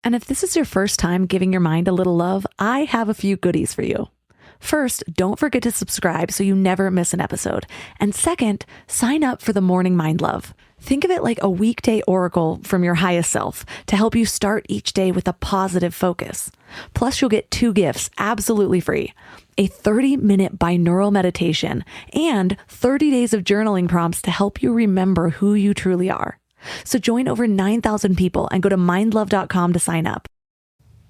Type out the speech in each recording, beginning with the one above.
And if this is your first time giving your mind a little love, I have a few goodies for you. First, don't forget to subscribe so you never miss an episode. And second, sign up for the Morning Mind Love. Think of it like a weekday oracle from your highest self to help you start each day with a positive focus. Plus, you'll get 2 gifts absolutely free: a 30-minute binaural meditation and 30 days of journaling prompts to help you remember who you truly are. So join over 9,000 people and go to mindlove.com to sign up.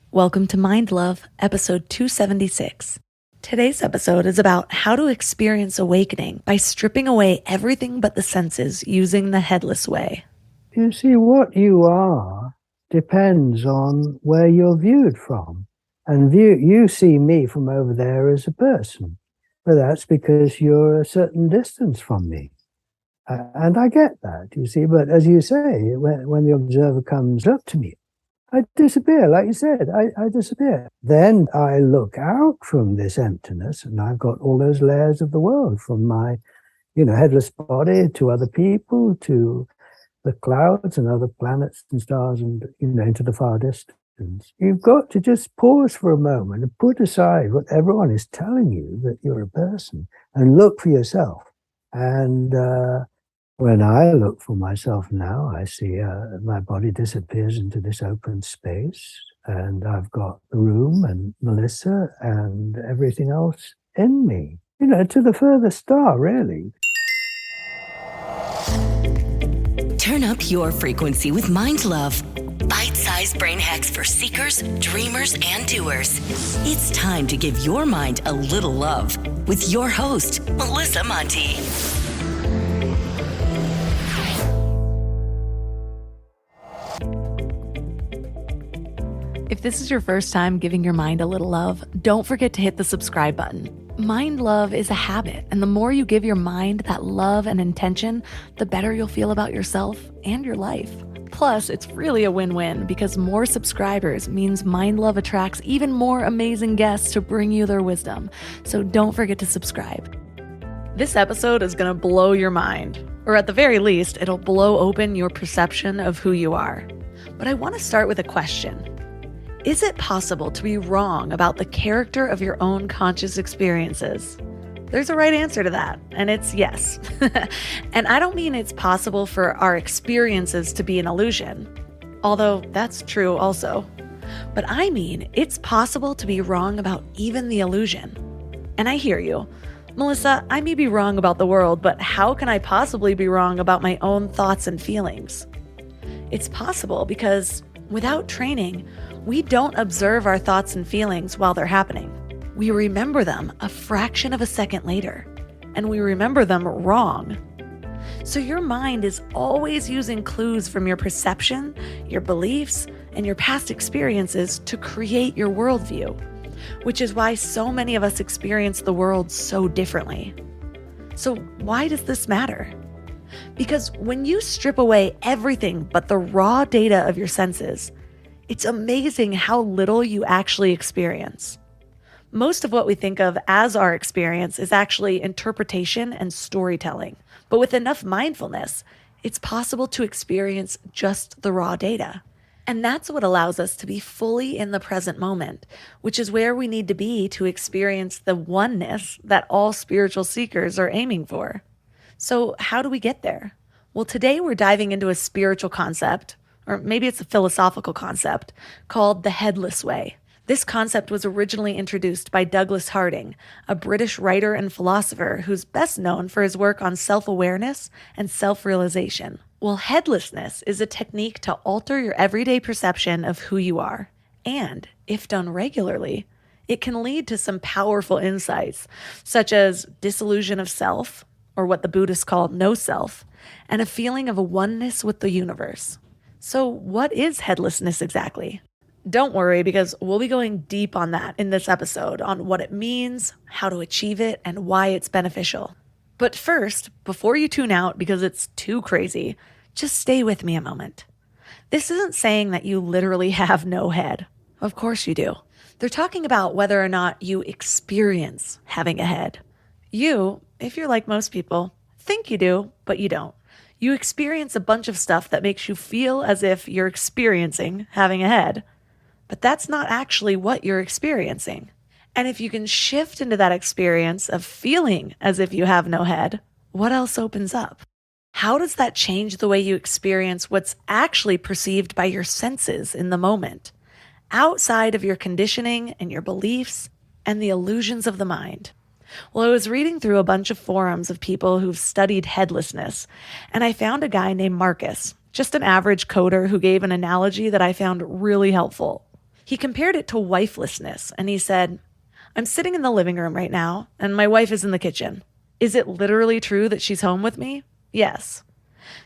Welcome to Mind Love, episode 276. Today's episode is about how to experience awakening by stripping away everything but the senses using the Headless Way. You see, what you are depends on where you're viewed from. And you see me from over there as a person, but that's because you're a certain distance from me. And I get that, you see, but as you say, when the observer comes up to me, I disappear, like you said, I disappear. Then I look out from this emptiness, and I've got all those layers of the world, from my, headless body to other people, to the clouds and other planets and stars, and, into the far distance. You've got to just pause for a moment and put aside what everyone is telling you, that you're a person, and look for yourself. And when I look for myself now, I see my body disappears into this open space, and I've got the room and Melissa and everything else in me, to the furthest star, really. Turn up your frequency with Mind Love. Bite-sized brain hacks for seekers, dreamers, and doers. It's time to give your mind a little love with your host, Melissa Monti. If this is your first time giving your mind a little love, don't forget to hit the subscribe button. Mind love is a habit, and the more you give your mind that love and intention, the better you'll feel about yourself and your life. Plus, it's really a win-win because more subscribers means Mind Love attracts even more amazing guests to bring you their wisdom. So don't forget to subscribe. This episode is going to blow your mind, or at the very least, it'll blow open your perception of who you are. But I want to start with a question. Is it possible to be wrong about the character of your own conscious experiences? There's a right answer to that, and it's yes. And I don't mean it's possible for our experiences to be an illusion, although that's true also. But I mean it's possible to be wrong about even the illusion. And I hear you. Melissa, I may be wrong about the world, but how can I possibly be wrong about my own thoughts and feelings? It's possible because without training, we don't observe our thoughts and feelings while they're happening. We remember them a fraction of a second later, and we remember them wrong. So your mind is always using clues from your perception, your beliefs, and your past experiences to create your worldview, which is why so many of us experience the world so differently. So why does this matter? Because when you strip away everything but the raw data of your senses, it's amazing how little you actually experience. Most of what we think of as our experience is actually interpretation and storytelling. But with enough mindfulness, it's possible to experience just the raw data. And that's what allows us to be fully in the present moment, which is where we need to be to experience the oneness that all spiritual seekers are aiming for. So how do we get there? Well, today we're diving into a spiritual concept, or maybe it's a philosophical concept, called the Headless Way. This concept was originally introduced by Douglas Harding, a British writer and philosopher who's best known for his work on self-awareness and self-realization. Well, headlessness is a technique to alter your everyday perception of who you are. And, if done regularly, it can lead to some powerful insights, such as disillusion of self, or what the Buddhists call no self, and a feeling of a oneness with the universe. So what is headlessness exactly? Don't worry, because we'll be going deep on that in this episode, on what it means, how to achieve it, and why it's beneficial. But first, before you tune out because it's too crazy, just stay with me a moment. This isn't saying that you literally have no head. Of course you do. They're talking about whether or not you experience having a head. You, if you're like most people, think you do, but you don't. You experience a bunch of stuff that makes you feel as if you're experiencing having a head. but that's not actually what you're experiencing. And if you can shift into that experience of feeling as if you have no head, what else opens up? How does that change the way you experience what's actually perceived by your senses in the moment, outside of your conditioning and your beliefs and the illusions of the mind? Well, I was reading through a bunch of forums of people who've studied headlessness, and I found a guy named Marcus, just an average coder who gave an analogy that I found really helpful. He compared it to wifelessness, and he said, I'm sitting in the living room right now, and my wife is in the kitchen. Is it literally true that she's home with me? Yes.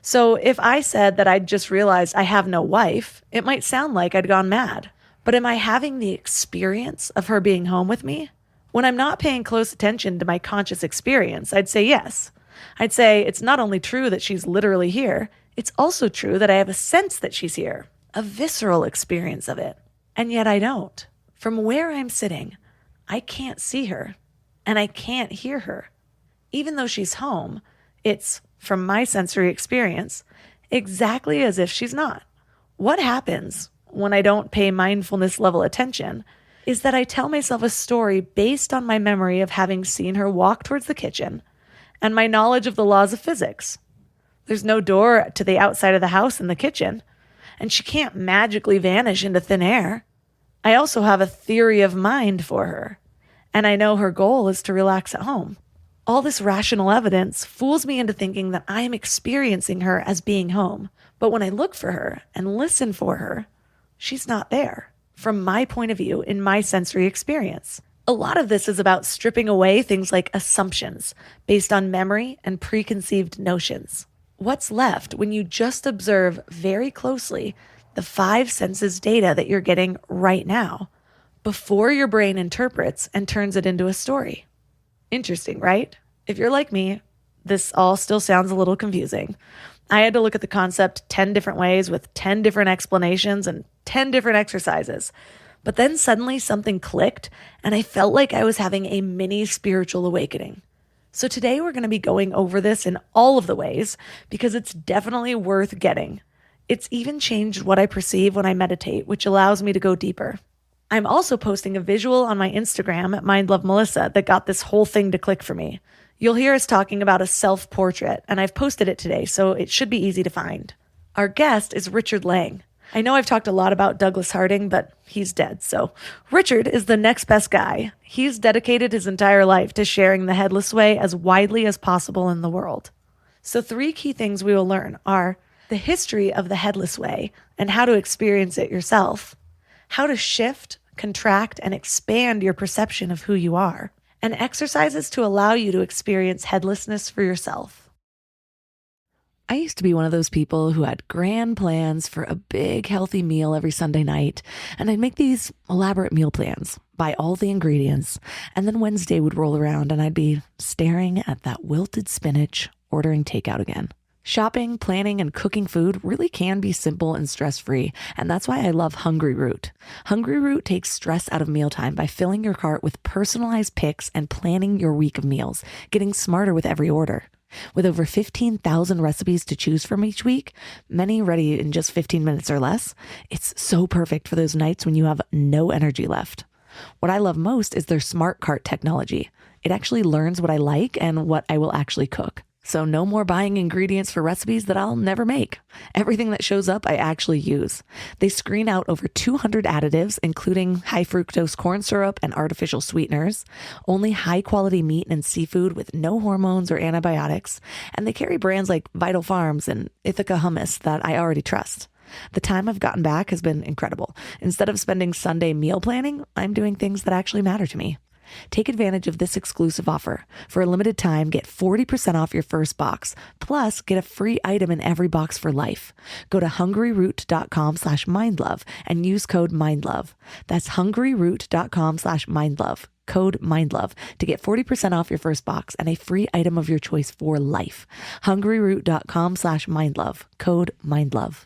So if I said that I'd just realized I have no wife, it might sound like I'd gone mad. But am I having the experience of her being home with me? When I'm not paying close attention to my conscious experience, I'd say yes. I'd say it's not only true that she's literally here, it's also true that I have a sense that she's here, a visceral experience of it. And yet I don't. From where I'm sitting, I can't see her, and I can't hear her. Even though she's home, it's, from my sensory experience, exactly as if she's not. What happens when I don't pay mindfulness level attention is that I tell myself a story based on my memory of having seen her walk towards the kitchen and my knowledge of the laws of physics. There's no door to the outside of the house in the kitchen, and she can't magically vanish into thin air. I also have a theory of mind for her, and I know her goal is to relax at home. All this rational evidence fools me into thinking that I am experiencing her as being home. But when I look for her and listen for her, she's not there, from my point of view in my sensory experience. A lot of this is about stripping away things like assumptions based on memory and preconceived notions. What's left when you just observe very closely the 5 senses data that you're getting right now before your brain interprets and turns it into a story? Interesting, right? If you're like me, this all still sounds a little confusing. I had to look at the concept 10 different ways with 10 different explanations and 10 different exercises. But then suddenly something clicked and I felt like I was having a mini spiritual awakening. So today we're going to be going over this in all of the ways because it's definitely worth getting. It's even changed what I perceive when I meditate, which allows me to go deeper. I'm also posting a visual on my Instagram at MindLoveMelissa that got this whole thing to click for me. You'll hear us talking about a self-portrait, and I've posted it today, so it should be easy to find. Our guest is Richard Lang. I know I've talked a lot about Douglas Harding, but he's dead, so Richard is the next best guy. He's dedicated his entire life to sharing the Headless Way as widely as possible in the world. So 3 key things we will learn are the history of the Headless Way and how to experience it yourself, how to shift, contract, and expand your perception of who you are, and exercises to allow you to experience headlessness for yourself. I used to be one of those people who had grand plans for a big, healthy meal every Sunday night, and I'd make these elaborate meal plans, buy all the ingredients, and then Wednesday would roll around and I'd be staring at that wilted spinach, ordering takeout again. Shopping, planning, and cooking food really can be simple and stress-free, and that's why I love Hungry Root. Hungry Root takes stress out of mealtime by filling your cart with personalized picks and planning your week of meals, getting smarter with every order. With over 15,000 recipes to choose from each week, many ready in just 15 minutes or less, it's so perfect for those nights when you have no energy left. What I love most is their smart cart technology. It actually learns what I like and what I will actually cook. So no more buying ingredients for recipes that I'll never make. Everything that shows up, I actually use. They screen out over 200 additives, including high fructose corn syrup and artificial sweeteners, only high quality meat and seafood with no hormones or antibiotics, and they carry brands like Vital Farms and Ithaca Hummus that I already trust. The time I've gotten back has been incredible. Instead of spending Sunday meal planning, I'm doing things that actually matter to me. Take advantage of this exclusive offer. For a limited time, get 40% off your first box, plus get a free item in every box for life. Go to hungryroot.com/mindlove and use code mindlove. That's hungryroot.com/mindlove, code mindlove, to get 40% off your first box and a free item of your choice for life. hungryroot.com/mindlove, code mindlove.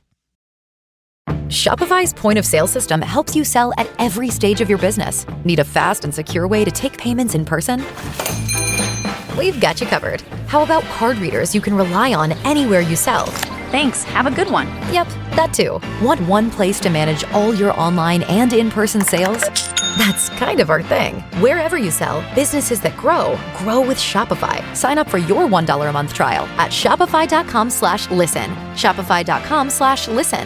Shopify's point of sale system helps you sell at every stage of your business. Need a fast and secure way to take payments in person? We've got you covered. How about card readers you can rely on anywhere you sell? Thanks. Have a good one. Yep, that too. Want one place to manage all your online and in-person sales? That's kind of our thing. Wherever you sell, businesses that grow with Shopify. Sign up for your $1 a month trial at shopify.com/listen. Shopify.com/listen.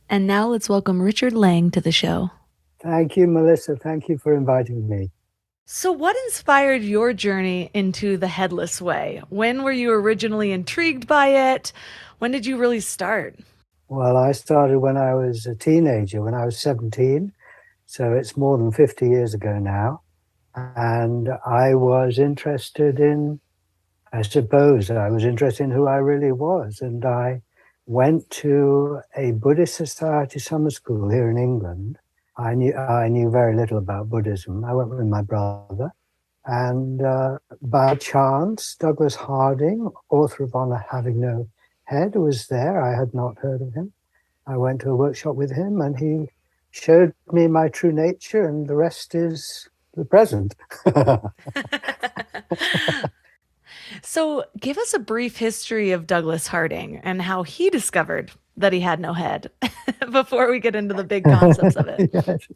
And now let's welcome Richard Lang to the show. Thank you, Melissa. Thank you for inviting me. So what inspired your journey into the Headless Way? When were you originally intrigued by it? When did you really start? Well, I started when I was a teenager, when I was 17. So it's more than 50 years ago now. And I was interested in, I suppose, I was interested in who I really was. And I went to a Buddhist society summer school here in England. I knew very little about Buddhism. I went with my brother. And by chance, Douglas Harding, author of On Having No Head, was there. I had not heard of him. I went to a workshop with him and he showed me my true nature, and the rest is the present. So give us a brief history of Douglas Harding and how he discovered that he had no head before we get into the big concepts of it. Yes.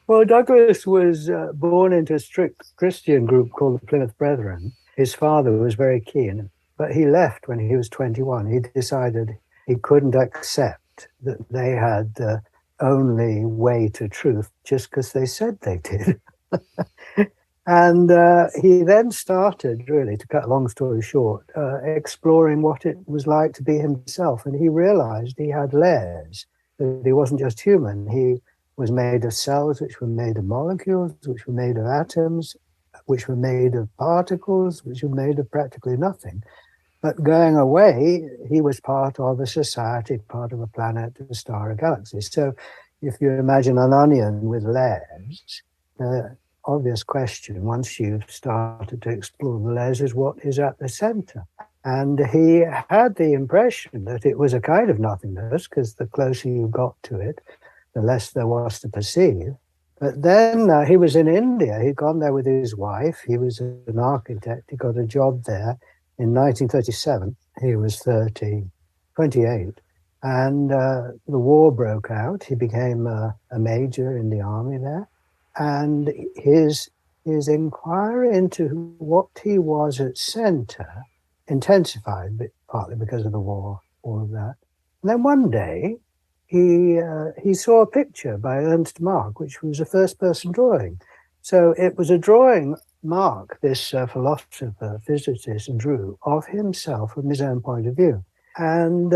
Well, Douglas was born into a strict Christian group called the Plymouth Brethren. His father was very keen, but he left when he was 21. He decided he couldn't accept that they had the only way to truth just because they said they did. And he then started, really, to cut a long story short, exploring what it was like to be himself. And he realized he had layers, that he wasn't just human. He was made of cells, which were made of molecules, which were made of atoms, which were made of particles, which were made of practically nothing. But going away, he was part of a society, part of a planet, a star, a galaxy. So if you imagine an onion with layers, obvious question, once you've started to explore the layers, is what is at the center. And he had the impression that it was a kind of nothingness, because the closer you got to it, the less there was to perceive. But then he was in India. He'd gone there with his wife. He was an architect. He got a job there in 1937. He was 28. And the war broke out. He became a major in the army there. And his inquiry into what he was at center intensified, partly because of the war, all of that. And then one day, he saw a picture by Ernst Mach, which was a first-person drawing. So it was a drawing Mach, this philosopher, physicist, drew of himself from his own point of view. And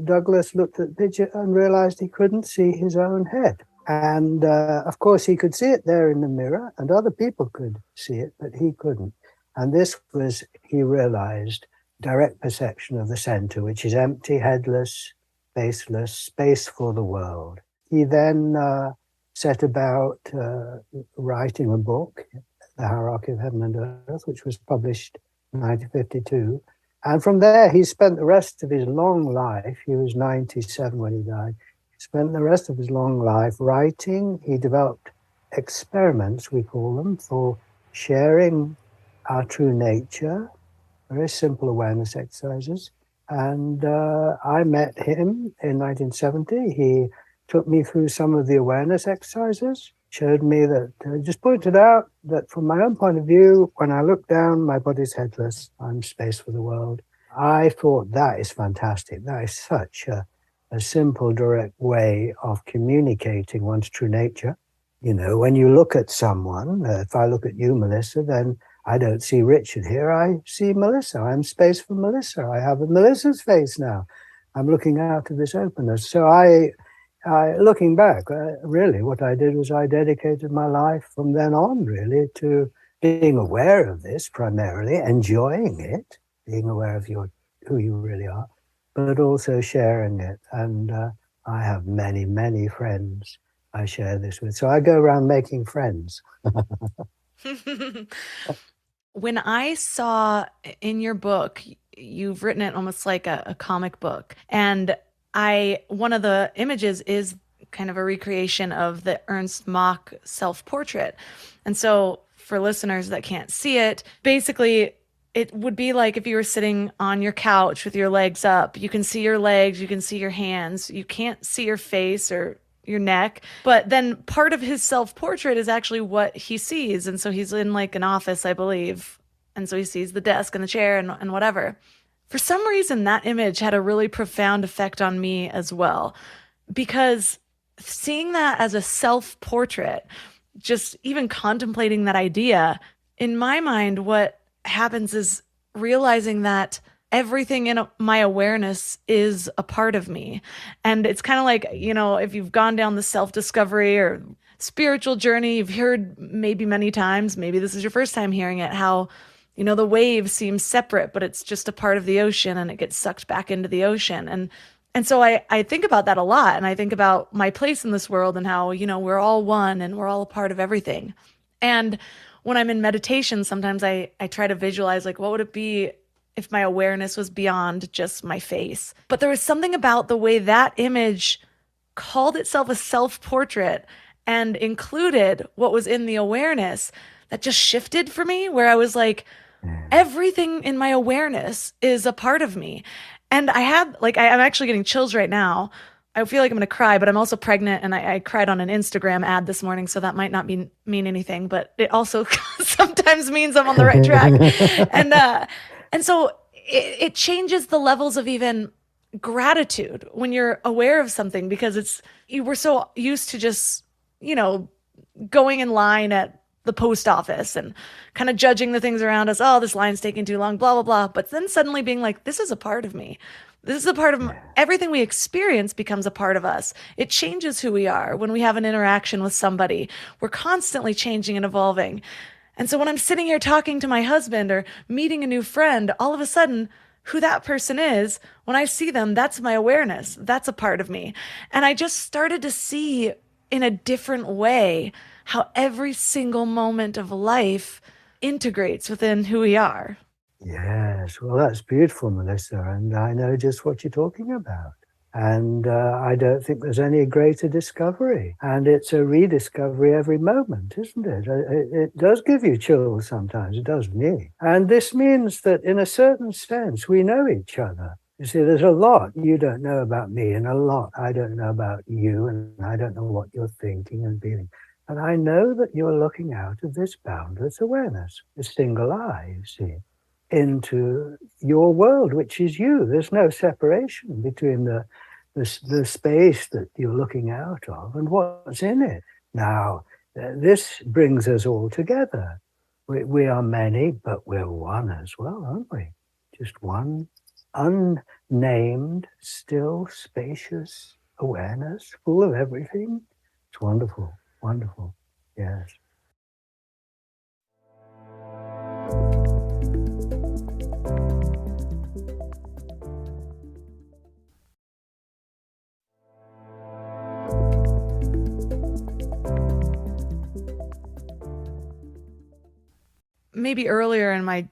Douglas looked at the picture and realized he couldn't see his own head. And of course, he could see it there in the mirror, and other people could see it, but he couldn't. And this was, he realized, direct perception of the center, which is empty, headless, faceless, space for the world. He then set about writing a book, The Hierarchy of Heaven and Earth, which was published in 1952. And from there, he spent the rest of his long life, he was 97 when he died, spent the rest of his long life writing. He developed experiments, we call them, for sharing our true nature, very simple awareness exercises. And I met him in 1970. He took me through some of the awareness exercises, showed me that, just pointed out that from my own point of view, when I look down, my body's headless, I'm space for the world. I thought that is fantastic. That is such a simple, direct way of communicating one's true nature. You know, when you look at someone, if I look at you, Melissa, then I don't see Richard here. I see Melissa. I'm space for Melissa. I have Melissa's face now. I'm looking out of this openness. So I looking back, really what I did was I dedicated my life from then on, really, to being aware of this primarily, enjoying it, being aware of who you really are, but also sharing it. And I have many, many friends I share this with. So I go around making friends. When I saw in your book, you've written it almost like a comic book. And one of the images is kind of a recreation of the Ernst Mach self-portrait. And so for listeners that can't see it, basically it would be like if you were sitting on your couch with your legs up. You can see your legs, you can see your hands. You can't see your face or your neck. But then part of his self-portrait is actually what he sees. And so he's in like an office, I believe. And so he sees the desk and the chair and whatever. For some reason, that image had a really profound effect on me as well, because seeing that as a self-portrait, just even contemplating that idea, in my mind, what happens is realizing that everything in my awareness is a part of me. And it's kind of like, if you've gone down the self-discovery or spiritual journey, you've heard maybe many times, maybe this is your first time hearing it, how, the wave seems separate, but it's just a part of the ocean and it gets sucked back into the ocean. And so I think about that a lot. And I think about my place in this world and how, we're all one and we're all a part of everything. And when I'm in meditation, sometimes I try to visualize, like, what would it be if my awareness was beyond just my face? But there was something about the way that image called itself a self-portrait and included what was in the awareness that just shifted for me, where I was like, everything in my awareness is a part of me. And I'm actually getting chills right now. I feel like I'm going to cry, but I'm also pregnant, and I cried on an Instagram ad this morning, so that might not mean anything, but it also sometimes means I'm on the right track. And so it changes the levels of even gratitude when you're aware of something, because we're so used to just, going in line at the post office and kind of judging the things around us. Oh, this line's taking too long, blah, blah, blah. But then suddenly being like, this is a part of me. This is a part of everything we experience becomes a part of us. It changes who we are when we have an interaction with somebody. We're constantly changing and evolving. And so when I'm sitting here talking to my husband or meeting a new friend, all of a sudden, who that person is, when I see them, that's my awareness. That's a part of me. And I just started to see in a different way how every single moment of life integrates within who we are. Yes, well, that's beautiful, Melissa, and I know just what you're talking about. And I don't think there's any greater discovery. And it's a rediscovery every moment, isn't it? It does give you chills sometimes. It does me. And this means that in a certain sense, we know each other. You see, there's a lot you don't know about me, and a lot I don't know about you, and I don't know what you're thinking and feeling. And I know that you're looking out of this boundless awareness, this single eye, you see, into your world, which is you. There's no separation between the space that you're looking out of and what's in it. Now, this brings us all together. We are many, but we're one as well, aren't we? Just one unnamed, still, spacious awareness, full of everything. It's wonderful, wonderful, yes. Maybe earlier in my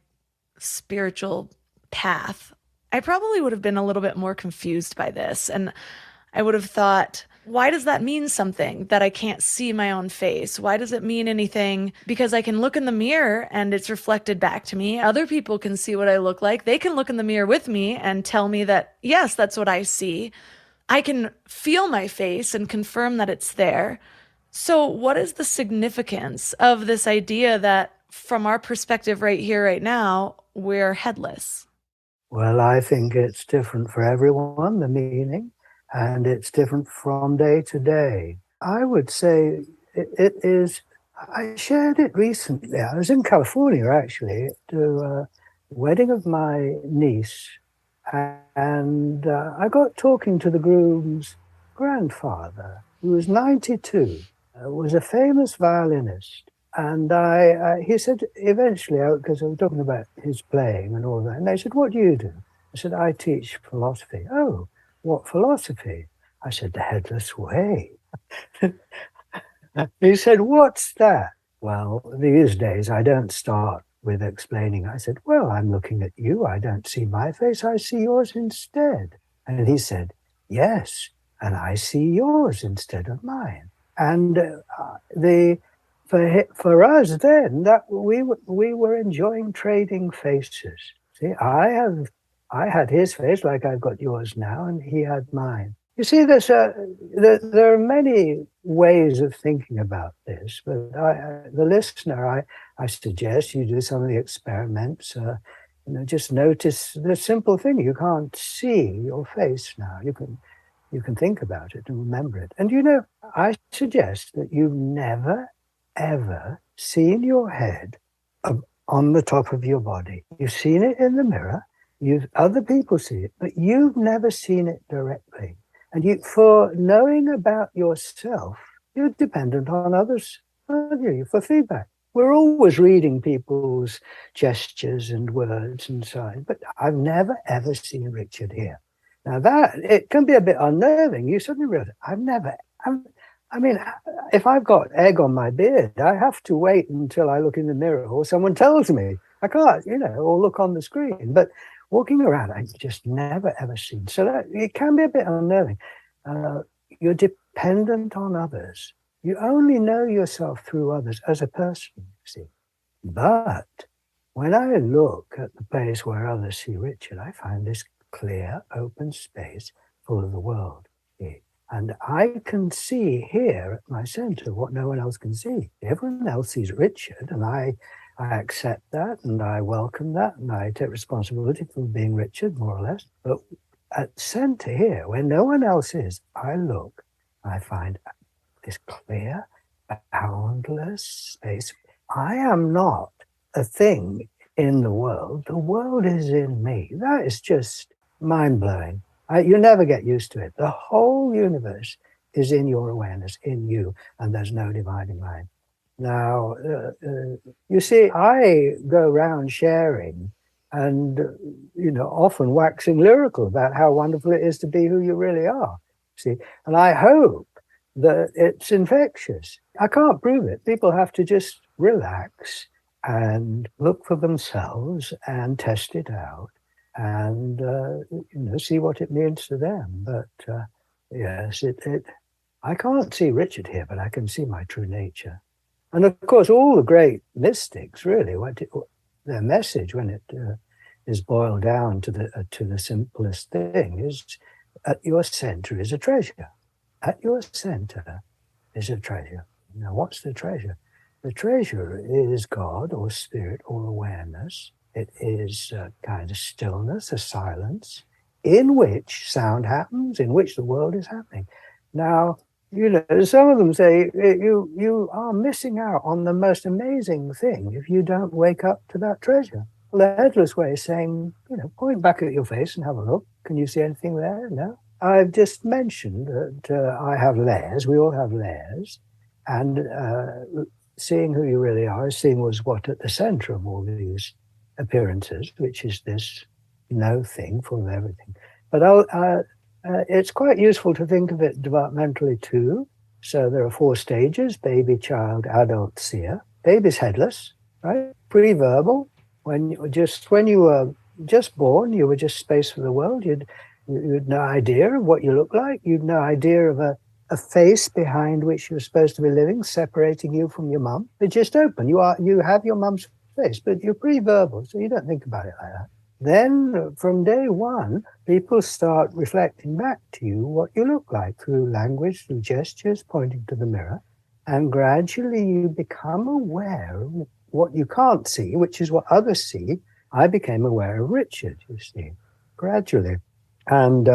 spiritual path, I probably would have been a little bit more confused by this. And I would have thought, why does that mean something that I can't see my own face? Why does it mean anything? Because I can look in the mirror and it's reflected back to me. Other people can see what I look like. They can look in the mirror with me and tell me that, yes, that's what I see. I can feel my face and confirm that it's there. So what is the significance of this idea that from our perspective right here, right now, we're headless? Well, I think it's different for everyone, the meaning, and it's different from day to day. I would say it is, I shared it recently. I was in California, actually, to a wedding of my niece, and I got talking to the groom's grandfather, who was 92, was a famous violinist. And he said, eventually, because I was talking about his playing and all that, and they said, what do you do? I said, I teach philosophy. Oh, what philosophy? I said, the Headless Way. He said, what's that? Well, these days, I don't start with explaining. I said, well, I'm looking at you. I don't see my face. I see yours instead. And he said, yes, and I see yours instead of mine. And the for us then, that we were enjoying trading faces. See, I had his face like I've got yours now, and he had mine. You see, there are many ways of thinking about this, but the listener, I suggest you do some of the experiments. Just notice the simple thing: you can't see your face now. You can think about it and remember it. And I suggest that you've never ever seen your head on the top of your body. You've seen it in the mirror. Other people see it, but you've never seen it directly. And for knowing about yourself, you're dependent on others, aren't you, for feedback. We're always reading people's gestures and words and so on, but I've never, ever seen Richard here. Now it can be a bit unnerving. You suddenly realize, if I've got egg on my beard, I have to wait until I look in the mirror or someone tells me. I can't, or look on the screen. But walking around, I've just never, ever seen. So it can be a bit unnerving. You're dependent on others. You only know yourself through others as a person, you see. But when I look at the place where others see Richard, I find this clear, open space full of the world. And I can see here at my center what no one else can see. Everyone else sees Richard, and I accept that, and I welcome that, and I take responsibility for being Richard, more or less. But at center here, where no one else is, I look, I find this clear, boundless space. I am not a thing in the world. The world is in me. That is just mind-blowing. You never get used to it. The whole universe is in your awareness, in you, and there's no dividing line. Now, you see, I go around sharing and, often waxing lyrical about how wonderful it is to be who you really are. See, and I hope that it's infectious. I can't prove it. People have to just relax and look for themselves and test it out. And see what it means to them. But yes, I can't see Richard here, but I can see my true nature. And of course, all the great mystics really, their message, when it is boiled down to the simplest thing, is at your center is a treasure. At your center is a treasure. Now, what's the treasure? The treasure is God or spirit or awareness. It is a kind of stillness, a silence, in which sound happens, in which the world is happening. Now, some of them say you are missing out on the most amazing thing if you don't wake up to that treasure. Well, the Headless Way is saying, point back at your face and have a look. Can you see anything there? No. I've just mentioned that I have layers. We all have layers. And seeing who you really are is seeing what's at the center of all these appearances, which is this no thing full of everything. But it's quite useful to think of it developmentally too. So there are 4 stages: baby, child, adult, seer. Baby's headless, right? Pre-verbal. When you were just born, you were just space for the world. You'd no idea of what you look like. You'd no idea of a face behind which you're supposed to be living, separating you from your mum. It's just open. You have your mum's face, but you're pre-verbal, so you don't think about it like that. Then from day one, people start reflecting back to you what you look like through language, through gestures, pointing to the mirror. And gradually you become aware of what you can't see, which is what others see. I became aware of Richard, you see, gradually. And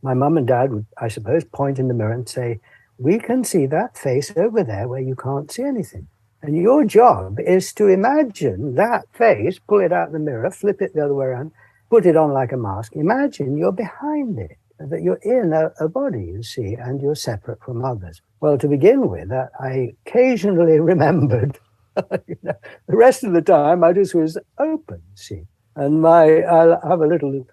my mum and dad would, I suppose, point in the mirror and say, we can see that face over there where you can't see anything. And your job is to imagine that face, pull it out of the mirror, flip it the other way around, put it on like a mask. Imagine you're behind it, that you're in a body, you see, and you're separate from others. Well, to begin with, I occasionally remembered, the rest of the time I just was open, see. And I have a little,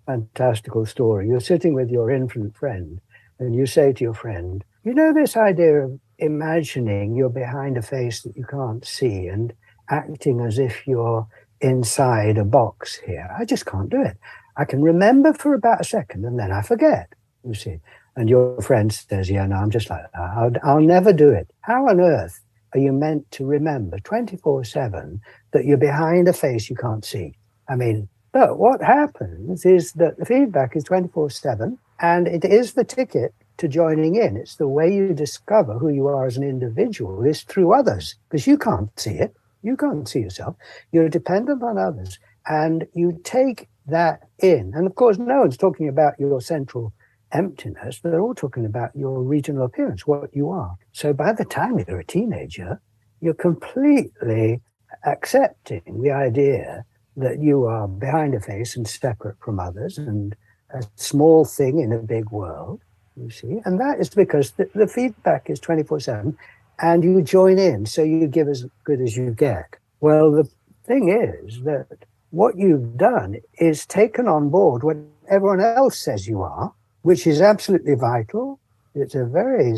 fantastical story. You're sitting with your infant friend and you say to your friend, this idea of imagining you're behind a face that you can't see and acting as if you're inside a box here. I just can't do it. I can remember for about a second and then I forget, you see. And your friend says, yeah, no, I'm just like that. I'll never do it. How on earth are you meant to remember 24/7 that you're behind a face you can't see? I mean, but what happens is that the feedback is 24/7, and it is the ticket to joining in. It's the way you discover who you are as an individual is through others, because you can't see it. You can't see yourself. You're dependent on others, and you take that in. And of course, no one's talking about your central emptiness. They're all talking about your regional appearance, what you are. So by the time you're a teenager, you're completely accepting the idea that you are behind a face and separate from others and a small thing in a big world, you see. And that is because the feedback is 24/7 and you join in, so you give as good as you get. Well, the thing is that what you've done is taken on board what everyone else says you are, which is absolutely vital. It's a very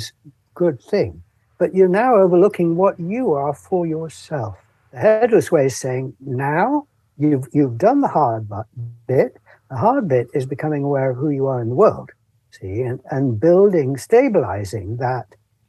good thing. But you're now overlooking what you are for yourself. The Headless Way is saying, now you've done the hard bit. The hard bit is becoming aware of who you are in the world, see, and building, stabilizing that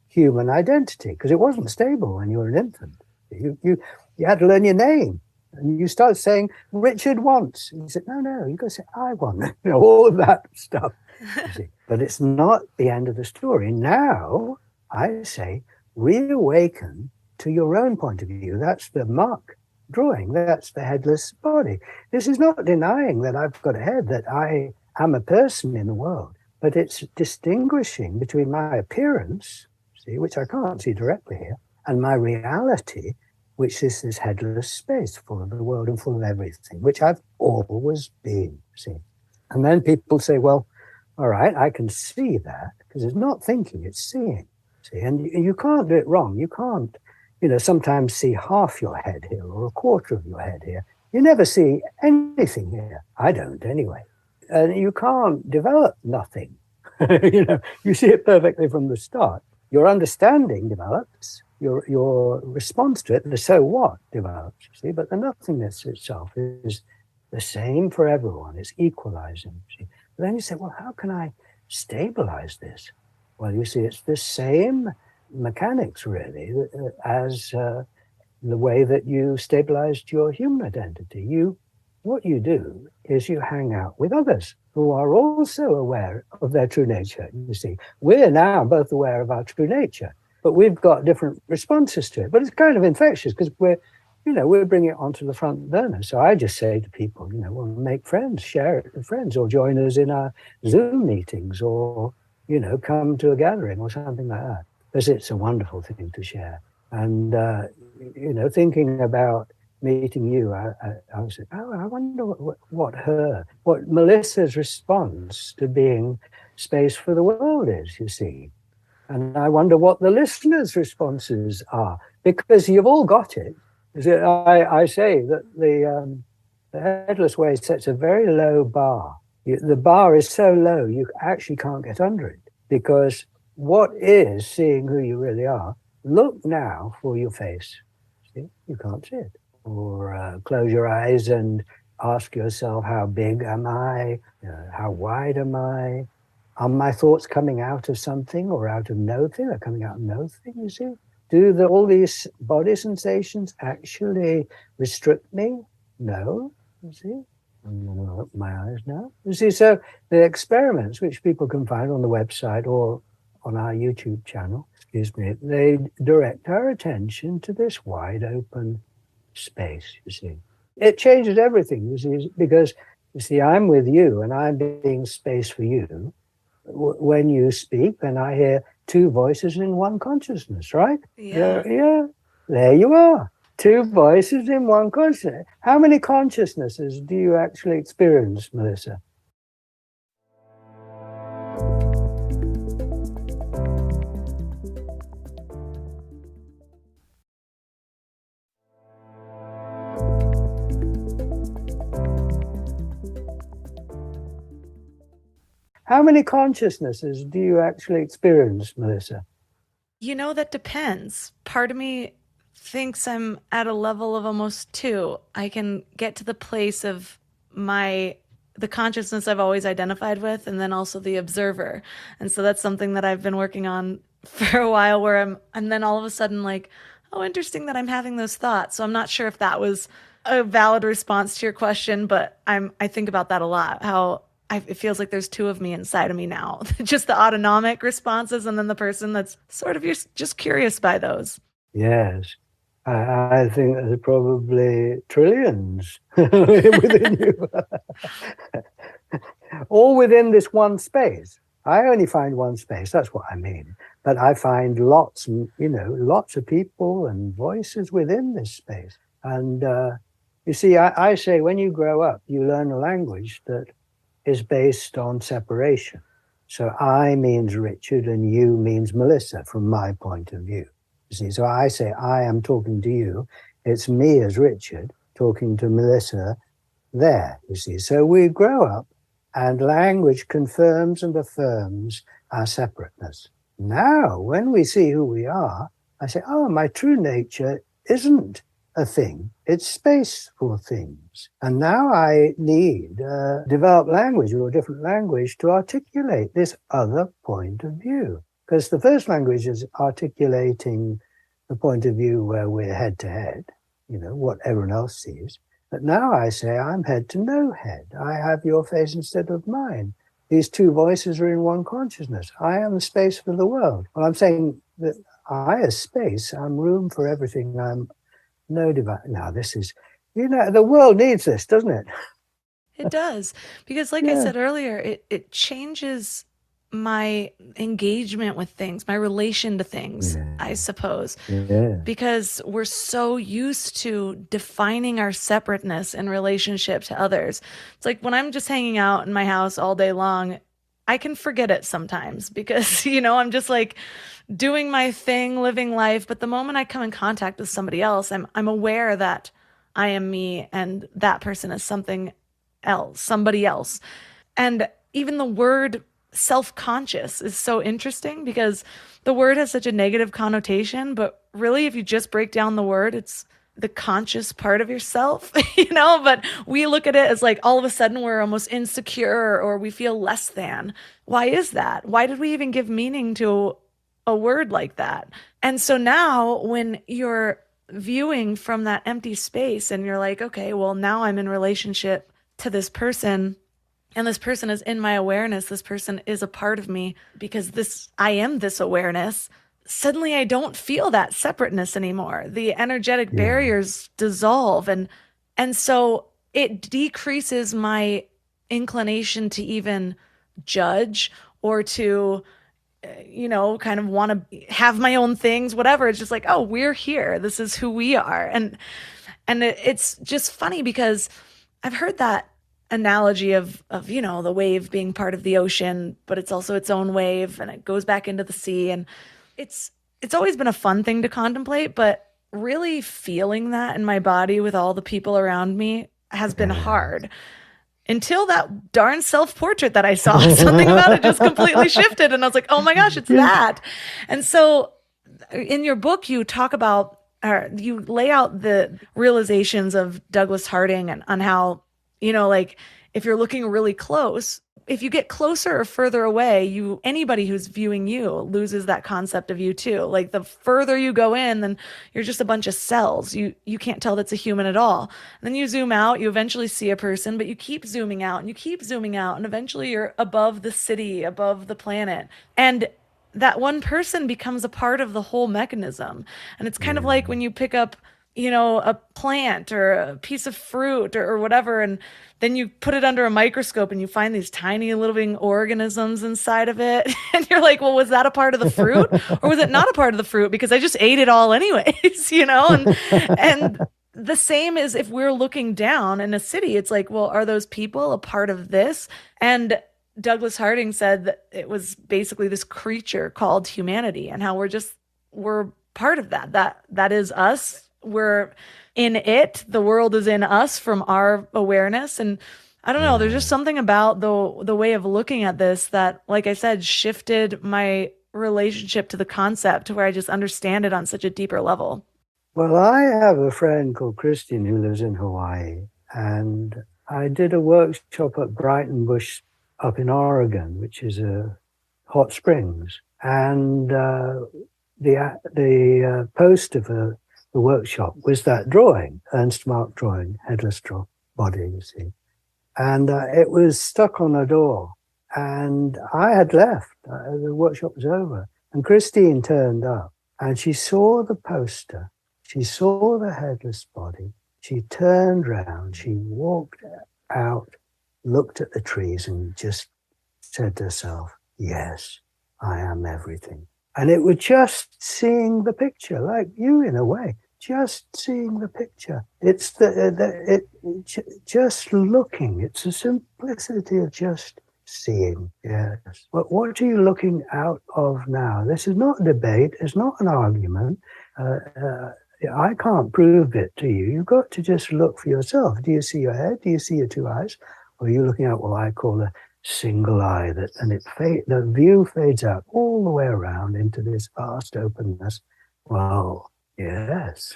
human identity, because it wasn't stable when you were an infant. You had to learn your name. And you start saying, Richard wants. And you said, no, you got to say, I want. All of that stuff. You see. But it's not the end of the story. Now, I say, reawaken to your own point of view. That's the mark drawing. That's the headless body. This is not denying that I've got a head, that I am a person in the world, but it's distinguishing between my appearance, see, which I can't see directly here, and my reality, which is this headless space full of the world and full of everything, which I've always been, see. And then people say, well, all right, I can see that, because it's not thinking, it's seeing, see. And you can't do it wrong. You can't, sometimes see half your head here or a quarter of your head here. You never see anything here. I don't, anyway. And you can't develop nothing. You see it perfectly from the start. Your understanding develops. Your response to it, the so what, develops, you see, but the nothingness itself is the same for everyone. It's equalizing. See? But then you say, well, how can I stabilize this? Well, you see, it's the same mechanics, really, as the way that you stabilized your human identity. What you do is you hang out with others who are also aware of their true nature, you see. We're now both aware of our true nature, but we've got different responses to it. But it's kind of infectious because we're bringing it onto the front burner. So I just say to people, well, make friends, share it with friends, or join us in our Zoom meetings, or, come to a gathering or something like that. Because it's a wonderful thing to share. And, thinking about meeting you, I was like, I wonder what Melissa's response to being space for the world is, you see. And I wonder what the listeners' responses are, because you've all got it. I say that the Headless Way sets a very low bar. The bar is so low, you actually can't get under it, because what is seeing who you really are? Look now for your face. See, you can't see it. Or close your eyes and ask yourself, how big am I? How wide am I? Are my thoughts coming out of something or out of nothing? They're coming out of nothing, you see? Do all these body sensations actually restrict me? No, you see? I'm going to open my eyes now. You see, so the experiments, which people can find on the website or on our YouTube channel, they direct our attention to this wide open space, you see. It changes everything, you see, because, you see, I'm with you and I'm being space for you. When you speak, then I hear two voices in one consciousness, right? Yeah. There you are. Two voices in one consciousness. How many consciousnesses do you actually experience, Melissa? How many consciousnesses do you actually experience, Melissa? That depends. Part of me thinks I'm at a level of almost 2. I can get to the place of the consciousness I've always identified with, and then also the observer. And so that's something that I've been working on for a while, where I'm then all of a sudden like, oh, interesting that I'm having those thoughts. So I'm not sure if that was a valid response to your question, but I think about that a lot. How it feels like there's two of me inside of me now, just the autonomic responses, and then the person that's sort of just curious by those. Yes. I think there's probably trillions within you. All within this one space. I only find one space, that's what I mean. But I find lots of people and voices within this space. And you see, I say when you grow up, you learn a language that is based on separation. So I means Richard and you means Melissa from my point of view. You see, so I say I am talking to you. It's me as Richard talking to Melissa there, you see. So we grow up and language confirms and affirms our separateness. Now, when we see who we are, I say, oh, my true nature isn't a thing. It's space for things. And now I need develop language or a different language to articulate this other point of view. Because the first language is articulating the point of view where we're head to head, what everyone else sees. But now I say I'm head to no head. I have your face instead of mine. These two voices are in one consciousness. I am the space for the world. Well, I'm saying that I, as space, I'm room for everything. I'm no divine. Now, this is, the world needs this, doesn't it? It does. Because like I said earlier, it changes my engagement with things, my relation to things, I suppose. Because we're so used to defining our separateness in relationship to others. It's like when I'm just hanging out in my house all day long, I can forget it sometimes because, I'm just like doing my thing, living life. But the moment I come in contact with somebody else, I'm aware that I am me and that person is something else, somebody else. And even the word self-conscious is so interesting because the word has such a negative connotation, but really if you just break down the word, it's the conscious part of yourself, but we look at it as like all of a sudden we're almost insecure or we feel less than. Why is that? Why did we even give meaning to a word like that? And so now when you're viewing from that empty space and you're like, okay, well now I'm in relationship to this person, and this person is in my awareness. This person is a part of me because I am this awareness. Suddenly I don't feel that separateness anymore. The energetic barriers dissolve. And so it decreases my inclination to even judge or to, kind of want to have my own things, whatever. It's just like, oh, we're here. This is who we are. And it's just funny because I've heard that analogy of the wave being part of the ocean, but it's also its own wave and it goes back into the sea. And it's always been a fun thing to contemplate, but really feeling that in my body with all the people around me has been hard until that darn self-portrait that I saw. Something about it just completely shifted. And I was like, oh my gosh, it's that. And so in your book, you talk about, or you lay out the realizations of Douglas Harding and on how, like if you're looking really close, if you get closer or further away, anybody who's viewing you loses that concept of you too. Like the further you go in, then you're just a bunch of cells. You can't tell that's a human at all. And then you zoom out, you eventually see a person, but you keep zooming out and you keep zooming out. And eventually you're above the city, above the planet. And that one person becomes a part of the whole mechanism. And it's kind of like when you pick up a plant or a piece of fruit or whatever, and then you put it under a microscope and you find these tiny living organisms inside of it. And you're like, well, was that a part of the fruit or was it not a part of the fruit? Because I just ate it all anyways, and the same is if we're looking down in a city, it's like, well, are those people a part of this? And Douglas Harding said that it was basically this creature called humanity and how we're part of that is us. We're in it. The world is in us from our awareness. And I don't know, there's just something about the way of looking at this that, like I said, shifted my relationship to the concept where I just understand it on such a deeper level. Well, I have a friend called Christian who lives in Hawaii, and I did a workshop at Brighton Bush up in Oregon, which is a hot springs. And the poster for the workshop was that drawing, Ernst Mach drawing, Headless Body, you see. And it was stuck on a door. And I had left. The workshop was over. And Christine turned up and she saw the poster. She saw the headless body. She turned round. She walked out, looked at the trees and just said to herself, yes, I am everything. And it was just seeing the picture, like you in a way, just seeing the picture. It's just looking. It's the simplicity of just seeing. Yes. But what are you looking out of now? This is not a debate. It's not an argument. I can't prove it to you. You've got to just look for yourself. Do you see your head? Do you see your two eyes? Or are you looking at what I call a single eye, and the view fades out all the way around into this vast openness? Well, yes.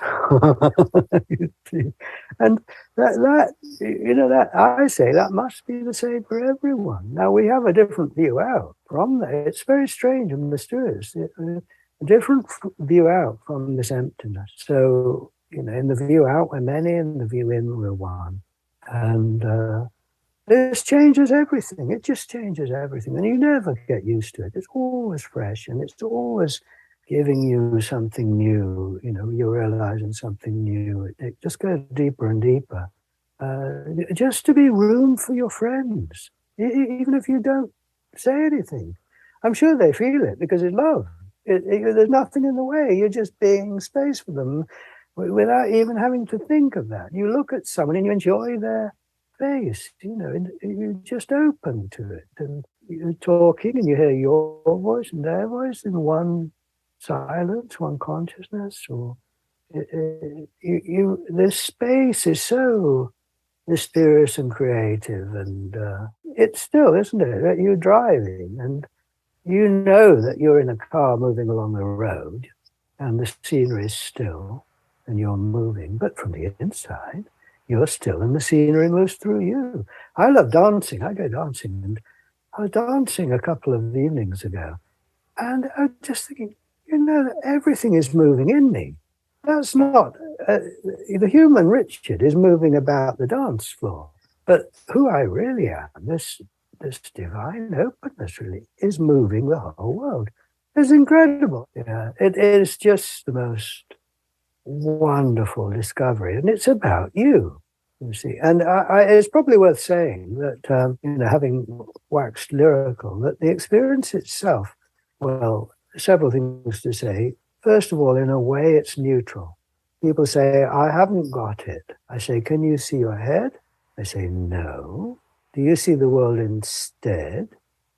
And that I say that must be the same for everyone. Now we have a different view out from that. It's very strange and mysterious. A different view out from this emptiness. So, in the view out we're many, in the view in we're one. And this changes everything. It just changes everything. And you never get used to it. It's always fresh and it's always giving you something new. You're realizing something new. It just goes deeper and deeper. Just to be room for your friends, even if you don't say anything. I'm sure they feel it because it's love. There's nothing in the way. You're just being space for them without even having to think of that. You look at someone and you enjoy their face, and you're just open to it. And you're talking and you hear your voice and their voice in one silence, one consciousness. Or this space is so mysterious and creative. And it's still, isn't it, that you're driving and you know that you're in a car moving along the road and the scenery is still and you're moving, but from the inside, you're still and the scenery moves through you. I love dancing. I go dancing, and I was dancing a couple of evenings ago, and I was just thinking, everything is moving in me. That's not, the human Richard is moving about the dance floor, but who I really am, this divine openness really is moving the whole world. It's incredible. Yeah, it is just the most wonderful discovery, and it's about you see. And it's probably worth saying that, having waxed lyrical, that the experience itself, well, several things to say. First of all, in a way, it's neutral. People say, I haven't got it. I say, can you see your head? They say, no. Do you see the world instead?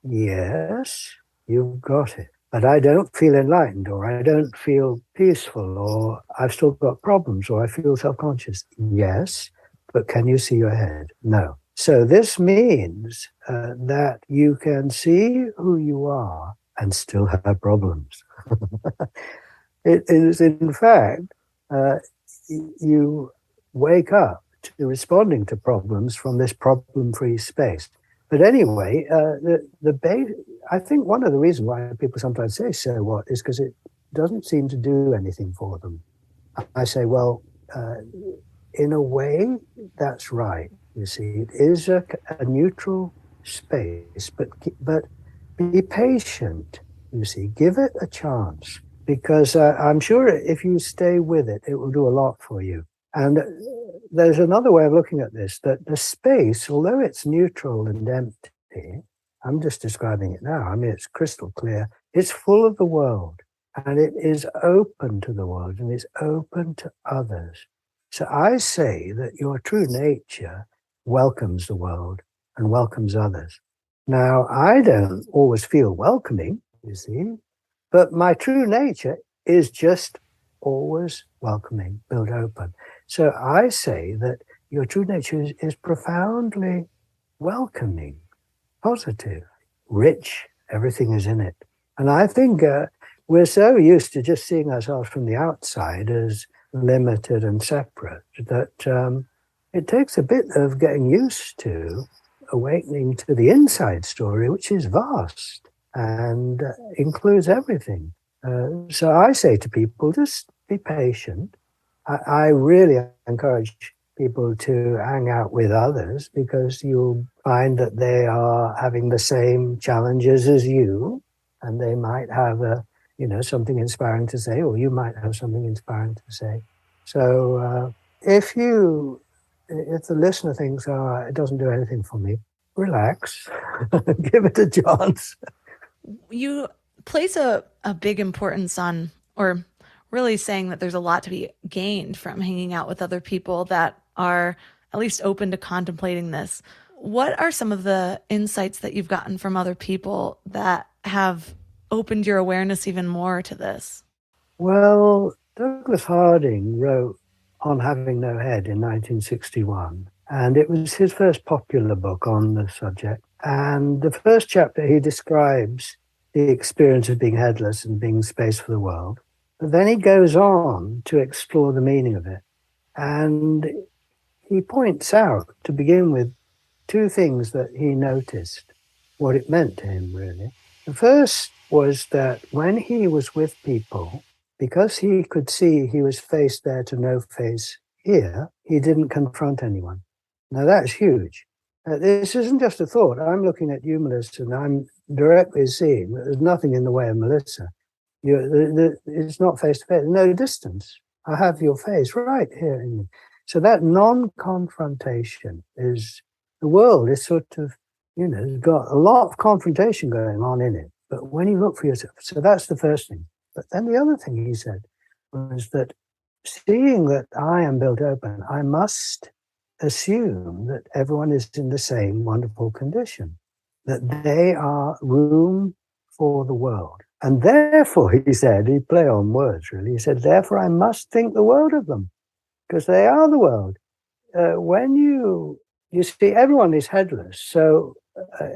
Yes, you've got it. But I don't feel enlightened, or I don't feel peaceful, or I've still got problems, or I feel self-conscious. Yes, but can you see your head? No. So this means that you can see who you are and still have problems. It is, in fact, you wake up to responding to problems from this problem-free space. But anyway, I think one of the reasons why people sometimes say, so what, is because it doesn't seem to do anything for them. I say, well, in a way, that's right. You see, it is a neutral space, but be patient, you see, give it a chance, because I'm sure if you stay with it, it will do a lot for you. And there's another way of looking at this, that the space, although it's neutral and empty, I'm just describing it now, I mean, it's crystal clear, it's full of the world, and it is open to the world, and it's open to others. So I say that your true nature welcomes the world and welcomes others. Now, I don't always feel welcoming, you see, but my true nature is just always welcoming, built open. So I say that your true nature is profoundly welcoming, positive, rich, everything is in it. And I think we're so used to just seeing ourselves from the outside as limited and separate that it takes a bit of getting used to awakening to the inside story, which is vast and includes everything. So I say to people, just be patient. I really encourage people to hang out with others because you'll find that they are having the same challenges as you, and they might have something inspiring to say, or you might have something inspiring to say. So if the listener thinks, oh, it doesn't do anything for me, relax, give it a chance. You place a big importance on, or really saying that there's a lot to be gained from hanging out with other people that are at least open to contemplating this. What are some of the insights that you've gotten from other people that have opened your awareness even more to this? Well, Douglas Harding wrote On Having No Head in 1961, and it was his first popular book on the subject. And the first chapter, he describes the experience of being headless and being space for the world. But then he goes on to explore the meaning of it. And he points out, to begin with, two things that he noticed, what it meant to him, really. The first was that when he was with people, because he could see he was face there to no face here, he didn't confront anyone. Now, that's huge. This isn't just a thought. I'm looking at you, Melissa, and I'm directly seeing that there's nothing in the way of Melissa. It's not face to face, no distance. I have your face right here. So that non-confrontation is, the world is sort of, got a lot of confrontation going on in it. But when you look for yourself, so that's the first thing. But then the other thing he said was that seeing that I am built open, I must assume that everyone is in the same wonderful condition, that they are room for the world. And therefore, he said, he play on words, really. He said, therefore, I must think the world of them, because they are the world. When you see, everyone is headless. So